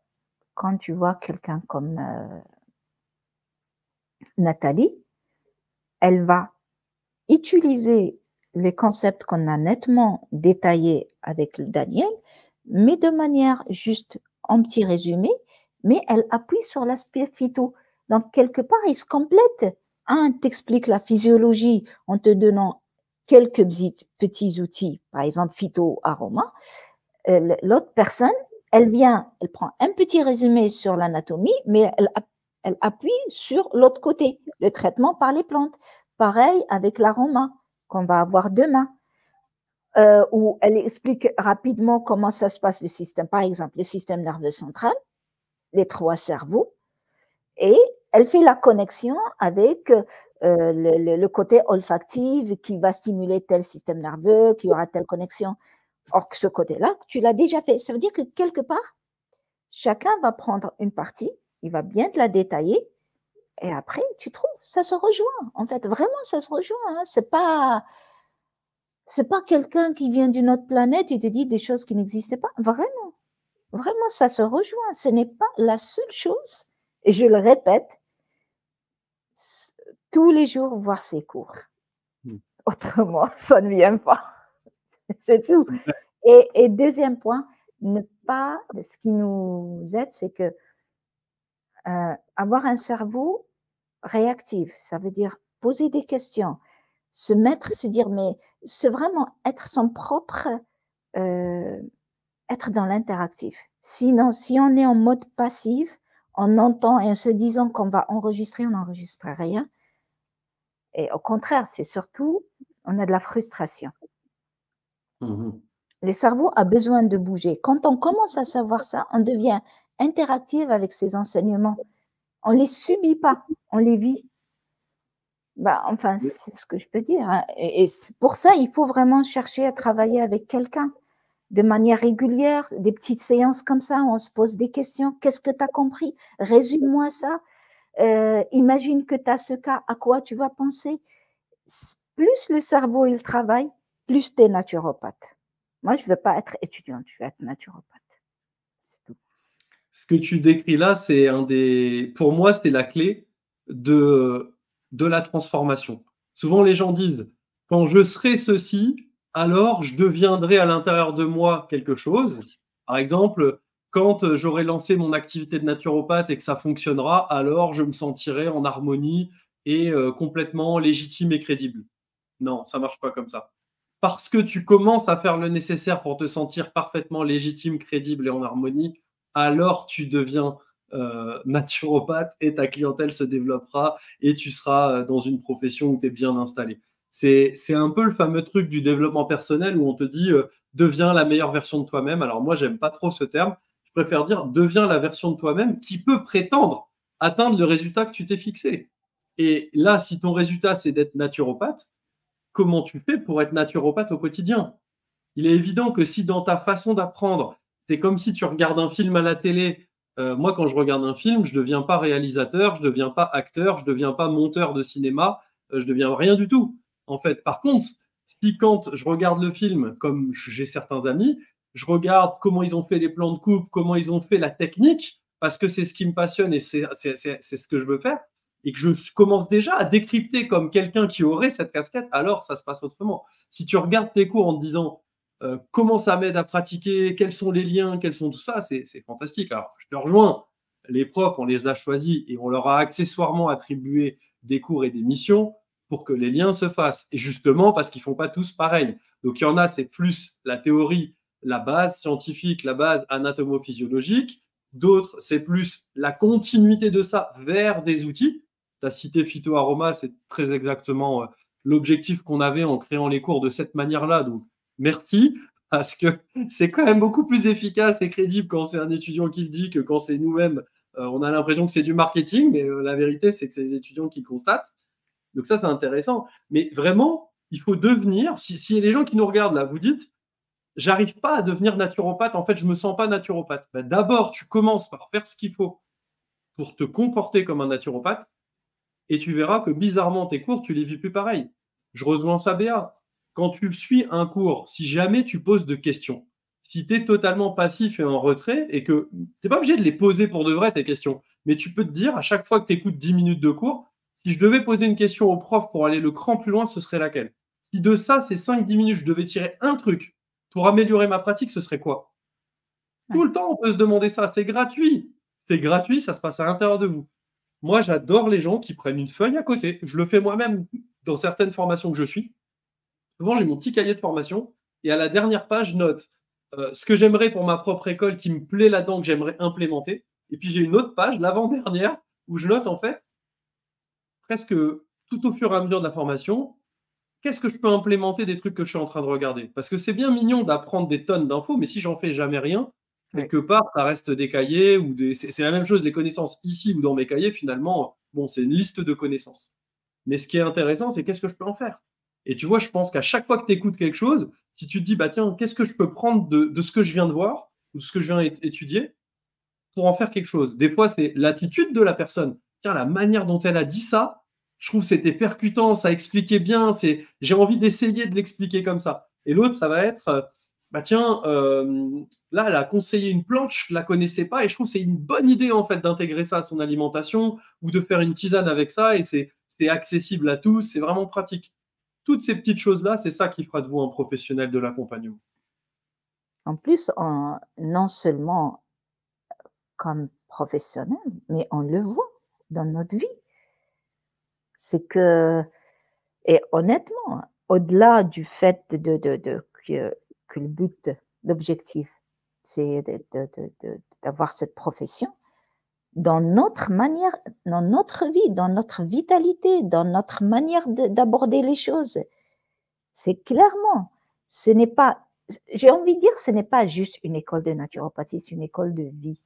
quand tu vois quelqu'un comme Nathalie, elle va utiliser les concepts qu'on a nettement détaillés avec Daniel, mais de manière juste en petit résumé, mais elle appuie sur l'aspect phyto. Donc, quelque part, ils se complètent. Un t'explique la physiologie en te donnant quelques petits outils, par exemple phyto-aroma. L'autre personne, elle vient, elle prend un petit résumé sur l'anatomie, mais elle appuie sur l'autre côté, le traitement par les plantes. Pareil avec l'aroma qu'on va avoir demain, où elle explique rapidement comment ça se passe le système, par exemple, le système nerveux central, les trois cerveaux, et elle fait la connexion avec le côté olfactif qui va stimuler tel système nerveux, qui aura telle connexion. Or que ce côté-là, tu l'as déjà fait. Ça veut dire que quelque part, chacun va prendre une partie, il va bien te la détailler, et après, tu trouves, ça se rejoint. En fait, vraiment, ça se rejoint. Hein. C'est pas quelqu'un qui vient d'une autre planète et te dit des choses qui n'existaient pas. Vraiment, vraiment, ça se rejoint. Ce n'est pas la seule chose. Et je le répète, tous les jours, voir ses cours. Autrement, ça ne vient pas. C'est tout. Et deuxième point, ne pas, ce qui nous aide, c'est que avoir un cerveau réactif, ça veut dire poser des questions, se mettre, se dire, mais c'est vraiment être son propre, euh, être dans l'interactif. Sinon, si on est en mode passif, on entend et en se disant qu'on va enregistrer, on n'enregistre rien. Et au contraire, c'est surtout, on a de la frustration. Mmh. Le cerveau a besoin de bouger. Quand on commence à savoir ça, on devient interactif avec ces enseignements. On les subit pas, on les vit. Bah, enfin, c'est ce que je peux dire. Hein. Et pour ça, il faut vraiment chercher à travailler avec quelqu'un de manière régulière, des petites séances comme ça où on se pose des questions. Qu'est-ce que tu as compris? Résume-moi ça. Imagine que tu as ce cas, à quoi tu vas penser? Plus le cerveau il travaille, plus tu es naturopathe. Moi, je ne veux pas être étudiante, je veux être naturopathe. C'est tout. Ce que tu décris là, c'est pour moi, c'est la clé de la transformation. Souvent, les gens disent: «Quand je serai ceci, alors je deviendrai à l'intérieur de moi quelque chose». Par exemple, quand j'aurai lancé mon activité de naturopathe et que ça fonctionnera, alors je me sentirai en harmonie et complètement légitime et crédible. Non, ça marche pas comme ça. Parce que tu commences à faire le nécessaire pour te sentir parfaitement légitime, crédible et en harmonie, alors tu deviens naturopathe et ta clientèle se développera et tu seras dans une profession où tu es bien installé. C'est un peu le fameux truc du développement personnel où on te dit deviens la meilleure version de toi-même. Alors moi, j'aime pas trop ce terme. Je préfère dire deviens la version de toi-même qui peut prétendre atteindre le résultat que tu t'es fixé. Et là, si ton résultat, c'est d'être naturopathe, comment tu fais pour être naturopathe au quotidien? Il est évident que si dans ta façon d'apprendre, c'est comme si tu regardes un film à la télé. Moi, quand je regarde un film, je ne deviens pas réalisateur, je ne deviens pas acteur, je ne deviens pas monteur de cinéma, je ne deviens rien du tout, en fait. Par contre, si quand je regarde le film, comme j'ai certains amis, je regarde comment ils ont fait les plans de coupe, comment ils ont fait la technique, parce que c'est ce qui me passionne et c'est ce que je veux faire, et que je commence déjà à décrypter comme quelqu'un qui aurait cette casquette, alors ça se passe autrement. Si tu regardes tes cours en te disant comment ça m'aide à pratiquer, quels sont les liens, quels sont tout ça, c'est fantastique. Alors, je te rejoins, les profs, on les a choisis et on leur a accessoirement attribué des cours et des missions pour que les liens se fassent. Et justement, parce qu'ils ne font pas tous pareil. Donc, il y en a, c'est plus la théorie, la base scientifique, la base anatomo-physiologique. D'autres, c'est plus la continuité de ça vers des outils. Tu as cité Phytoaroma, c'est très exactement l'objectif qu'on avait en créant les cours de cette manière-là. Donc, merci, parce que c'est quand même beaucoup plus efficace et crédible quand c'est un étudiant qui le dit que quand c'est nous-mêmes. On a l'impression que c'est du marketing, mais la vérité, c'est que c'est les étudiants qui le constatent. Donc ça, c'est intéressant. Mais vraiment, il faut devenir, si les gens qui nous regardent là, vous dites, j'arrive pas à devenir naturopathe, en fait, je me sens pas naturopathe. Ben, d'abord, tu commences par faire ce qu'il faut pour te comporter comme un naturopathe, et tu verras que bizarrement, tes cours, tu les vis plus pareil. Je rejoins ça, Béa. Quand tu suis un cours, si jamais tu poses de questions, si tu es totalement passif et en retrait, et que tu n'es pas obligé de les poser pour de vrai, tes questions, mais tu peux te dire, à chaque fois que tu écoutes 10 minutes de cours, si je devais poser une question au prof pour aller le cran plus loin, ce serait laquelle? Si de ça, ces 5-10 minutes, je devais tirer un truc pour améliorer ma pratique, ce serait quoi? Tout le temps, on peut se demander ça. C'est gratuit. C'est gratuit, ça se passe à l'intérieur de vous. Moi, j'adore les gens qui prennent une feuille à côté. Je le fais moi-même dans certaines formations que je suis. Souvent, j'ai mon petit cahier de formation et à la dernière page, je note ce que j'aimerais pour ma propre école qui me plaît là-dedans, que j'aimerais implémenter. Et puis, j'ai une autre page, l'avant-dernière, où je note en fait presque tout au fur et à mesure de la formation, qu'est-ce que je peux implémenter des trucs que je suis en train de regarder? Parce que c'est bien mignon d'apprendre des tonnes d'infos, mais si j'en fais jamais rien, quelque part, ça reste des cahiers ou des. C'est la même chose, les connaissances ici ou dans mes cahiers, finalement, bon, c'est une liste de connaissances. Mais ce qui est intéressant, c'est qu'est-ce que je peux en faire? Et tu vois, je pense qu'à chaque fois que tu écoutes quelque chose, si tu te dis, bah tiens, qu'est-ce que je peux prendre de ce que je viens de voir ou de ce que je viens étudier pour en faire quelque chose? Des fois, c'est l'attitude de la personne. Tiens, la manière dont elle a dit ça, je trouve que c'était percutant, ça expliquait bien, j'ai envie d'essayer de l'expliquer comme ça. Et l'autre, ça va être, bah tiens, là, elle a conseillé une plante, je ne la connaissais pas, et je trouve que c'est une bonne idée en fait d'intégrer ça à son alimentation ou de faire une tisane avec ça, et c'est accessible à tous, c'est vraiment pratique. Toutes ces petites choses-là, c'est ça qui fera de vous un professionnel de l'accompagnement. En plus, non seulement comme professionnel, mais on le voit dans notre vie. C'est que, et honnêtement, au-delà du fait que le but, l'objectif, c'est d'avoir cette profession, dans notre manière, dans notre vie, dans notre vitalité, dans notre manière d'aborder les choses, c'est clairement, ce n'est pas, j'ai envie de dire, ce n'est pas juste une école de naturopathie, c'est une école de vie.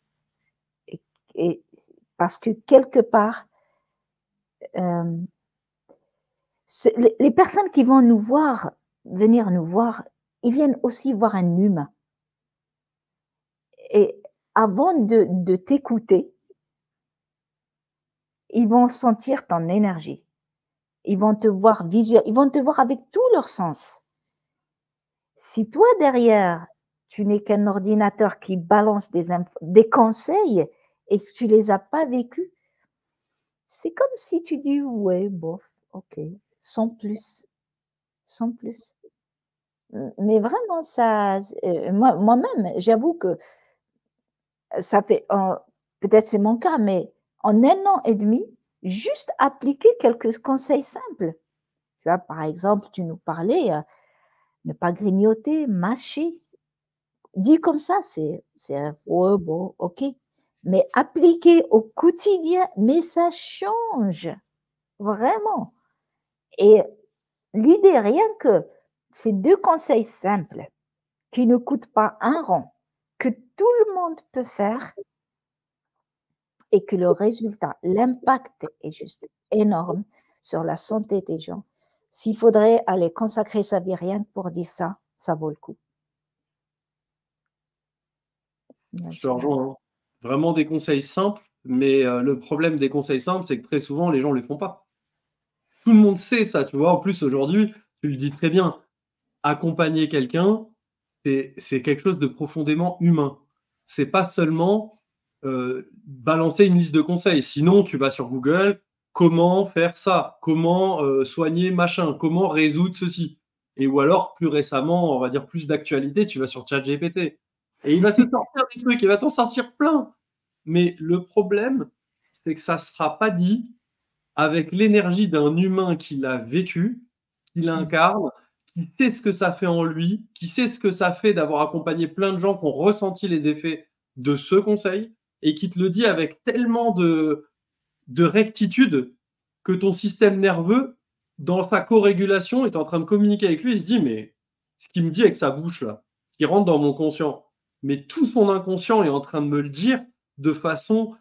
Et parce que quelque part, les personnes qui vont venir nous voir, ils viennent aussi voir un humain. Et avant de t'écouter, ils vont sentir ton énergie. Ils vont te voir visuel, ils vont te voir avec tous leurs sens. Si toi, derrière, tu n'es qu'un ordinateur qui balance des conseils et que tu les as pas vécus, c'est comme si tu dis, ouais, bof, ok, sans plus, sans plus. Mais vraiment, ça, moi-même, j'avoue que ça fait, peut-être c'est mon cas, mais en 1 an et demi, juste appliquer quelques conseils simples. Tu vois, par exemple, tu nous parlais, ne pas grignoter, mâcher. Dit comme ça, c'est, ouais, bon, ok. Mais appliquer au quotidien, mais ça change, vraiment. Et l'idée, rien que ces 2 conseils simples, qui ne coûtent pas un rond, que tout le monde peut faire et que le résultat, l'impact est juste énorme sur la santé des gens. S'il faudrait aller consacrer sa vie rien que pour dire ça, ça vaut le coup. Je te rejoins, hein. Vraiment des conseils simples, mais le problème des conseils simples, c'est que très souvent, les gens ne les font pas. Tout le monde sait ça, tu vois? En plus, aujourd'hui, tu le dis très bien, accompagner quelqu'un, c'est quelque chose de profondément humain. C'est pas seulement, balancer une liste de conseils. Sinon, tu vas sur Google: «Comment faire ça? Comment, soigner machin? Comment résoudre ceci?» Et ou alors, plus récemment, on va dire plus d'actualité, tu vas sur ChatGPT et il va te sortir des trucs, il va t'en sortir plein. Mais le problème, c'est que ça sera pas dit avec l'énergie d'un humain qui l'a vécu, qui Mmh. l'incarne, qui sait ce que ça fait en lui, qui sait ce que ça fait d'avoir accompagné plein de gens qui ont ressenti les effets de ce conseil et qui te le dit avec tellement de rectitude que ton système nerveux, dans sa co-régulation, est en train de communiquer avec lui. Il se dit, mais ce qu'il me dit avec sa bouche, là, qui rentre dans mon conscient, mais tout son inconscient est en train de me le dire de façon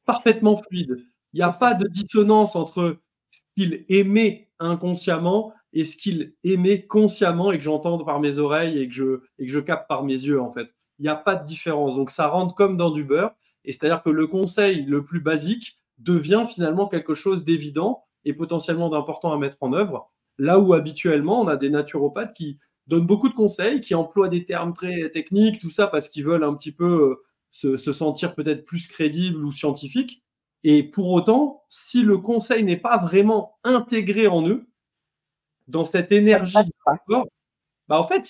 C'est ça, parfaitement fluide. Il n'y a c'est ça. pas de dissonance entre ce qu'il aimait inconsciemment et ce qu'il aimait consciemment et que j'entends par mes oreilles et que je capte par mes yeux, en fait. Il n'y a pas de différence. Donc, ça rentre comme dans du beurre. Et c'est-à-dire que le conseil le plus basique devient finalement quelque chose d'évident et potentiellement d'important à mettre en œuvre. Là où habituellement, on a des naturopathes qui donnent beaucoup de conseils, qui emploient des termes très techniques, tout ça parce qu'ils veulent un petit peu se sentir peut-être plus crédible ou scientifique. Et pour autant, si le conseil n'est pas vraiment intégré en eux, dans cette Ça ne énergie passe du pas. corps, bah en fait,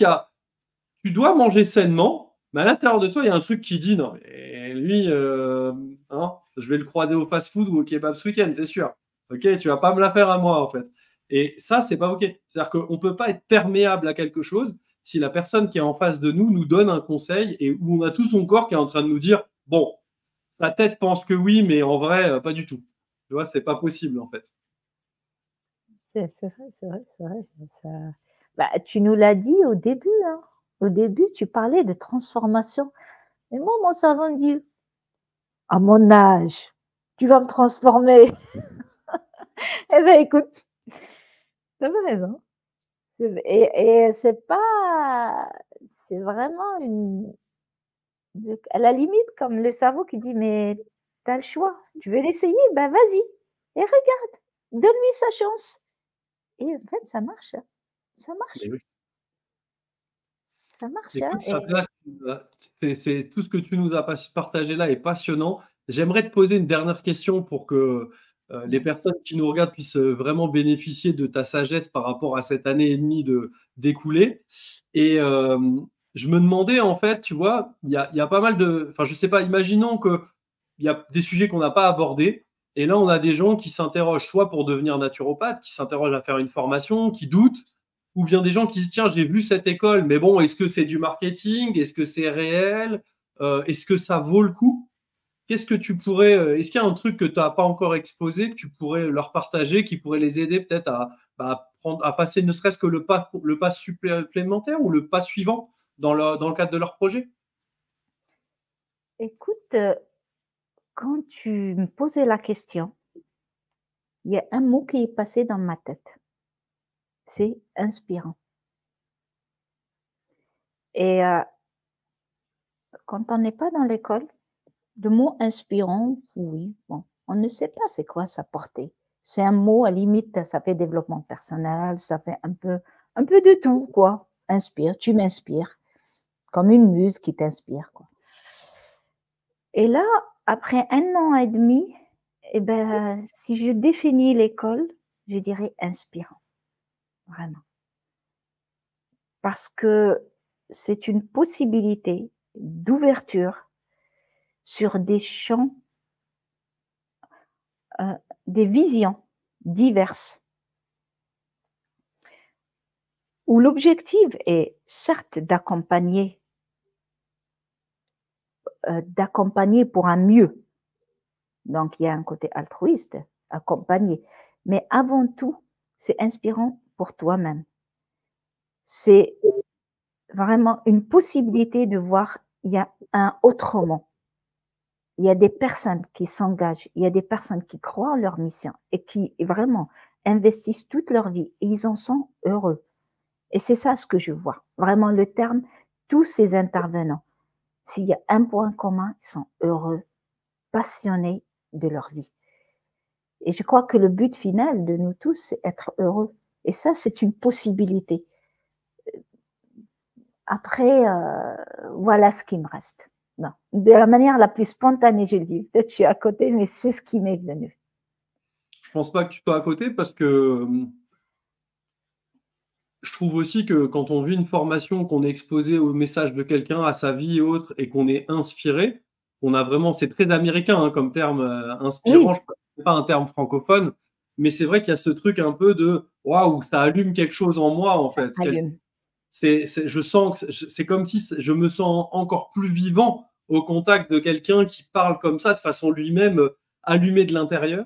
tu dois manger sainement, mais à l'intérieur de toi, il y a un truc qui dit non, mais lui, hein, je vais le croiser au fast-food ou au kebab ce week-end, c'est sûr. Ok, tu vas pas me la faire à moi en fait. Et ça, c'est pas ok. C'est-à-dire qu'on peut pas être perméable à quelque chose si la personne qui est en face de nous nous donne un conseil et où on a tout son corps qui est en train de nous dire bon, sa tête pense que oui, mais en vrai, pas du tout. Tu vois, c'est pas possible en fait. C'est vrai, c'est vrai, c'est vrai. Ça bah, tu nous l'as dit au début, hein. Au début, tu parlais de transformation et moi, mon cerveau me dit: «À mon âge, tu vas me transformer». Eh ben, écoute, tu avais raison. Et c'est pas c'est vraiment une à la limite comme le cerveau qui dit: «Mais tu as le choix, tu veux l'essayer? Ben vas-y et regarde, donne-lui sa chance». Et en fait, ça marche, hein. Ça Mais marche, oui. ça marche, hein Écoute, et Sabrina, c'est tout ce que tu nous as partagé là est passionnant. J'aimerais te poser une dernière question pour que les ouais. personnes qui nous regardent puissent vraiment bénéficier de ta sagesse par rapport à cette année et demie d'écoulée. Et je me demandais, en fait, tu vois, il y a pas mal de. Enfin, je sais pas, imaginons qu'il y a des sujets qu'on n'a pas abordés. Et là, on a des gens qui s'interrogent soit pour devenir naturopathe, qui s'interrogent à faire une formation, qui doutent, ou bien des gens qui se disent tiens, j'ai vu cette école, mais bon, est-ce que c'est du marketing? Est-ce que c'est réel? Est-ce que ça vaut le coup? Qu'est-ce que tu pourrais, est-ce qu'il y a un truc que tu n'as pas encore exposé, que tu pourrais leur partager, qui pourrait les aider peut-être à, bah, à passer ne serait-ce que le pas supplémentaire ou le pas suivant dans le cadre de leur projet? Écoute, quand tu me posais la question, il y a un mot qui est passé dans ma tête, c'est inspirant et quand on n'est pas dans l'école, le mot inspirant, oui, bon, on ne sait pas c'est quoi sa portée. C'est un mot à limite, ça fait développement personnel, ça fait un peu de tout quoi. Inspire, tu m'inspires, comme une muse qui t'inspire quoi. Et là, après 1 an et demi, et ben, si je définis l'école, je dirais inspirant, vraiment. Parce que c'est une possibilité d'ouverture sur des champs, des visions diverses, où l'objectif est certes d'accompagner pour un mieux. Donc il y a un côté altruiste, accompagner. Mais avant tout, c'est inspirant pour toi-même. C'est vraiment une possibilité de voir, il y a un autrement. Il y a des personnes qui s'engagent, il y a des personnes qui croient en leur mission et qui vraiment investissent toute leur vie et ils en sont heureux. Et c'est ça ce que je vois. Vraiment le terme, tous ces intervenants, s'il y a un point commun, ils sont heureux, passionnés de leur vie. Et je crois que le but final de nous tous, c'est être heureux. Et ça, c'est une possibilité. Après, voilà ce qui me reste. Non. De la manière la plus spontanée, je le dis. Peut-être je suis à côté, mais c'est ce qui m'est venu. Je pense pas que tu sois à côté parce que je trouve aussi que quand on vit une formation, qu'on est exposé au message de quelqu'un, à sa vie et autres, et qu'on est inspiré, on a vraiment, c'est très américain hein, comme terme, inspirant. Oui, Je c'est pas un terme francophone, mais c'est vrai qu'il y a ce truc un peu de waouh, ça allume quelque chose en moi en fait. Allume. Je sens que c'est comme si je me sens encore plus vivant au contact de quelqu'un qui parle comme ça de façon lui-même allumé de l'intérieur.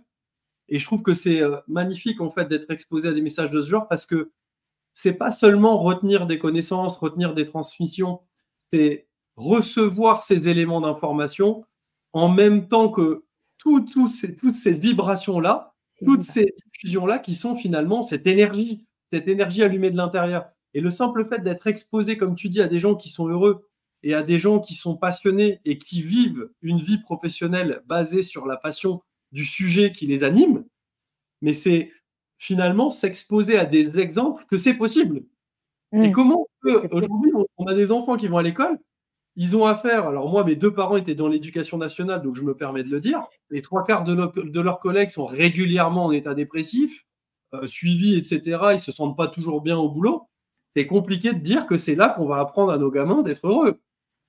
Et je trouve que c'est magnifique en fait d'être exposé à des messages de ce genre parce que c'est pas seulement retenir des connaissances, retenir des transmissions, c'est recevoir ces éléments d'information en même temps que toutes ces vibrations-là, toutes ces diffusions-là qui sont finalement cette énergie allumée de l'intérieur. Et le simple fait d'être exposé, comme tu dis, à des gens qui sont heureux et à des gens qui sont passionnés et qui vivent une vie professionnelle basée sur la passion du sujet qui les anime, mais c'est finalement s'exposer à des exemples que c'est possible. Et comment aujourd'hui, on a des enfants qui vont à l'école, ils ont affaire, alors moi, mes 2 parents étaient dans l'éducation nationale, donc je me permets de le dire, les 3/4 de leurs collègues sont régulièrement en état dépressif, suivis, et cetera. Ils se sentent pas toujours bien au boulot. C'est compliqué de dire que c'est là qu'on va apprendre à nos gamins d'être heureux.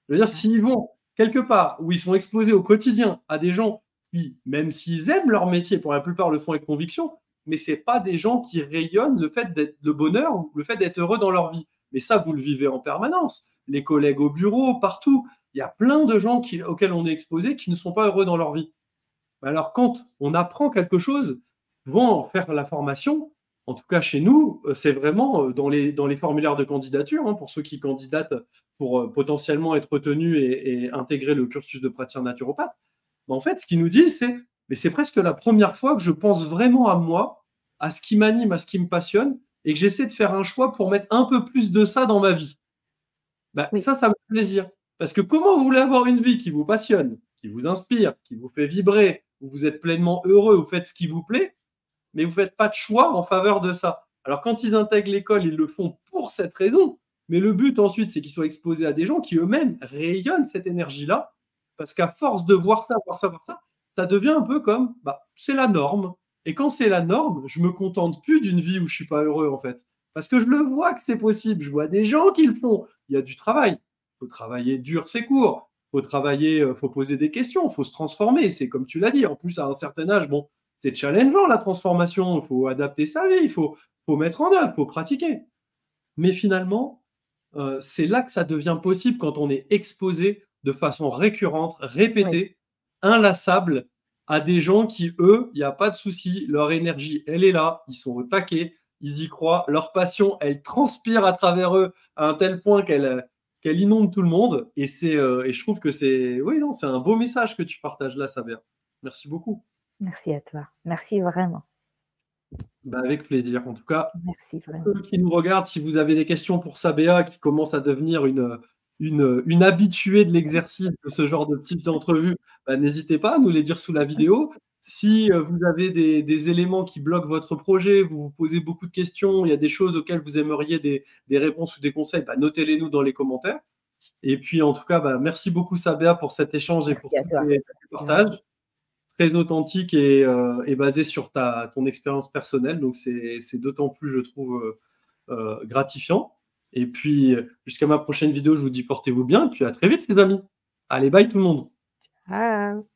Je veux dire, s'ils vont quelque part où ils sont exposés au quotidien à des gens qui, même s'ils aiment leur métier, pour la plupart le font avec conviction, mais c'est pas des gens qui rayonnent le fait d'être le bonheur ou le fait d'être heureux dans leur vie. Mais ça, vous le vivez en permanence. Les collègues au bureau, partout. Il y a plein de gens auxquels on est exposé qui ne sont pas heureux dans leur vie. Alors, quand on apprend quelque chose, souvent faire la formation, en tout cas chez nous, c'est vraiment dans les formulaires de candidature, hein, pour ceux qui candidatent pour potentiellement être retenus et intégrer le cursus de praticien naturopathe. En fait, ce qu'ils nous disent, c'est mais c'est presque la première fois que je pense vraiment à moi, à ce qui m'anime, à ce qui me passionne, et que j'essaie de faire un choix pour mettre un peu plus de ça dans ma vie. Bah, Oui. ça me fait plaisir. Parce que comment vous voulez avoir une vie qui vous passionne, qui vous inspire, qui vous fait vibrer, où vous êtes pleinement heureux, vous faites ce qui vous plaît, mais vous ne faites pas de choix en faveur de ça. Alors quand ils intègrent l'école, ils le font pour cette raison, mais le but ensuite, c'est qu'ils soient exposés à des gens qui eux-mêmes rayonnent cette énergie-là, parce qu'à force de voir ça, ça devient un peu comme, bah, c'est la norme. Et quand c'est la norme, je me contente plus d'une vie où je suis pas heureux en fait, parce que je le vois que c'est possible. Je vois des gens qui le font. Il y a du travail. Il faut travailler dur, c'est court. Il faut travailler, faut poser des questions, il faut se transformer. C'est comme tu l'as dit. En plus, à un certain âge, bon, c'est challengeant la transformation. Il faut adapter sa vie, il faut mettre en œuvre, il faut pratiquer. Mais finalement, c'est là que ça devient possible quand on est exposé de façon récurrente, répétée, inlassable à des gens qui, eux, il n'y a pas de souci, leur énergie, elle est là, ils sont au taquet, ils y croient, leur passion, elle transpire à travers eux à un tel point qu'elle inonde tout le monde. Et je trouve que c'est un beau message que tu partages là, Sabia. Merci beaucoup. Merci à toi. Merci vraiment. Bah, avec plaisir. En tout cas, Merci pour vraiment. ceux qui nous regardent, si vous avez des questions pour Sabea, qui commence à devenir une habituée de l'exercice de ce genre de petites entrevues, bah, n'hésitez pas à nous les dire sous la vidéo. Si vous avez des éléments qui bloquent votre projet, vous vous posez beaucoup de questions, il y a des choses auxquelles vous aimeriez des réponses ou des conseils, bah, notez-les nous dans les commentaires. Et puis en tout cas, bah, merci beaucoup Sabea pour cet échange et pour Merci à tous toi. tes partages. Très authentique et basé sur ton expérience personnelle. Donc, c'est d'autant plus, je trouve, gratifiant. Et puis, jusqu'à ma prochaine vidéo, je vous dis portez-vous bien. Et puis, à très vite, les amis. Allez, bye tout le monde. Ciao.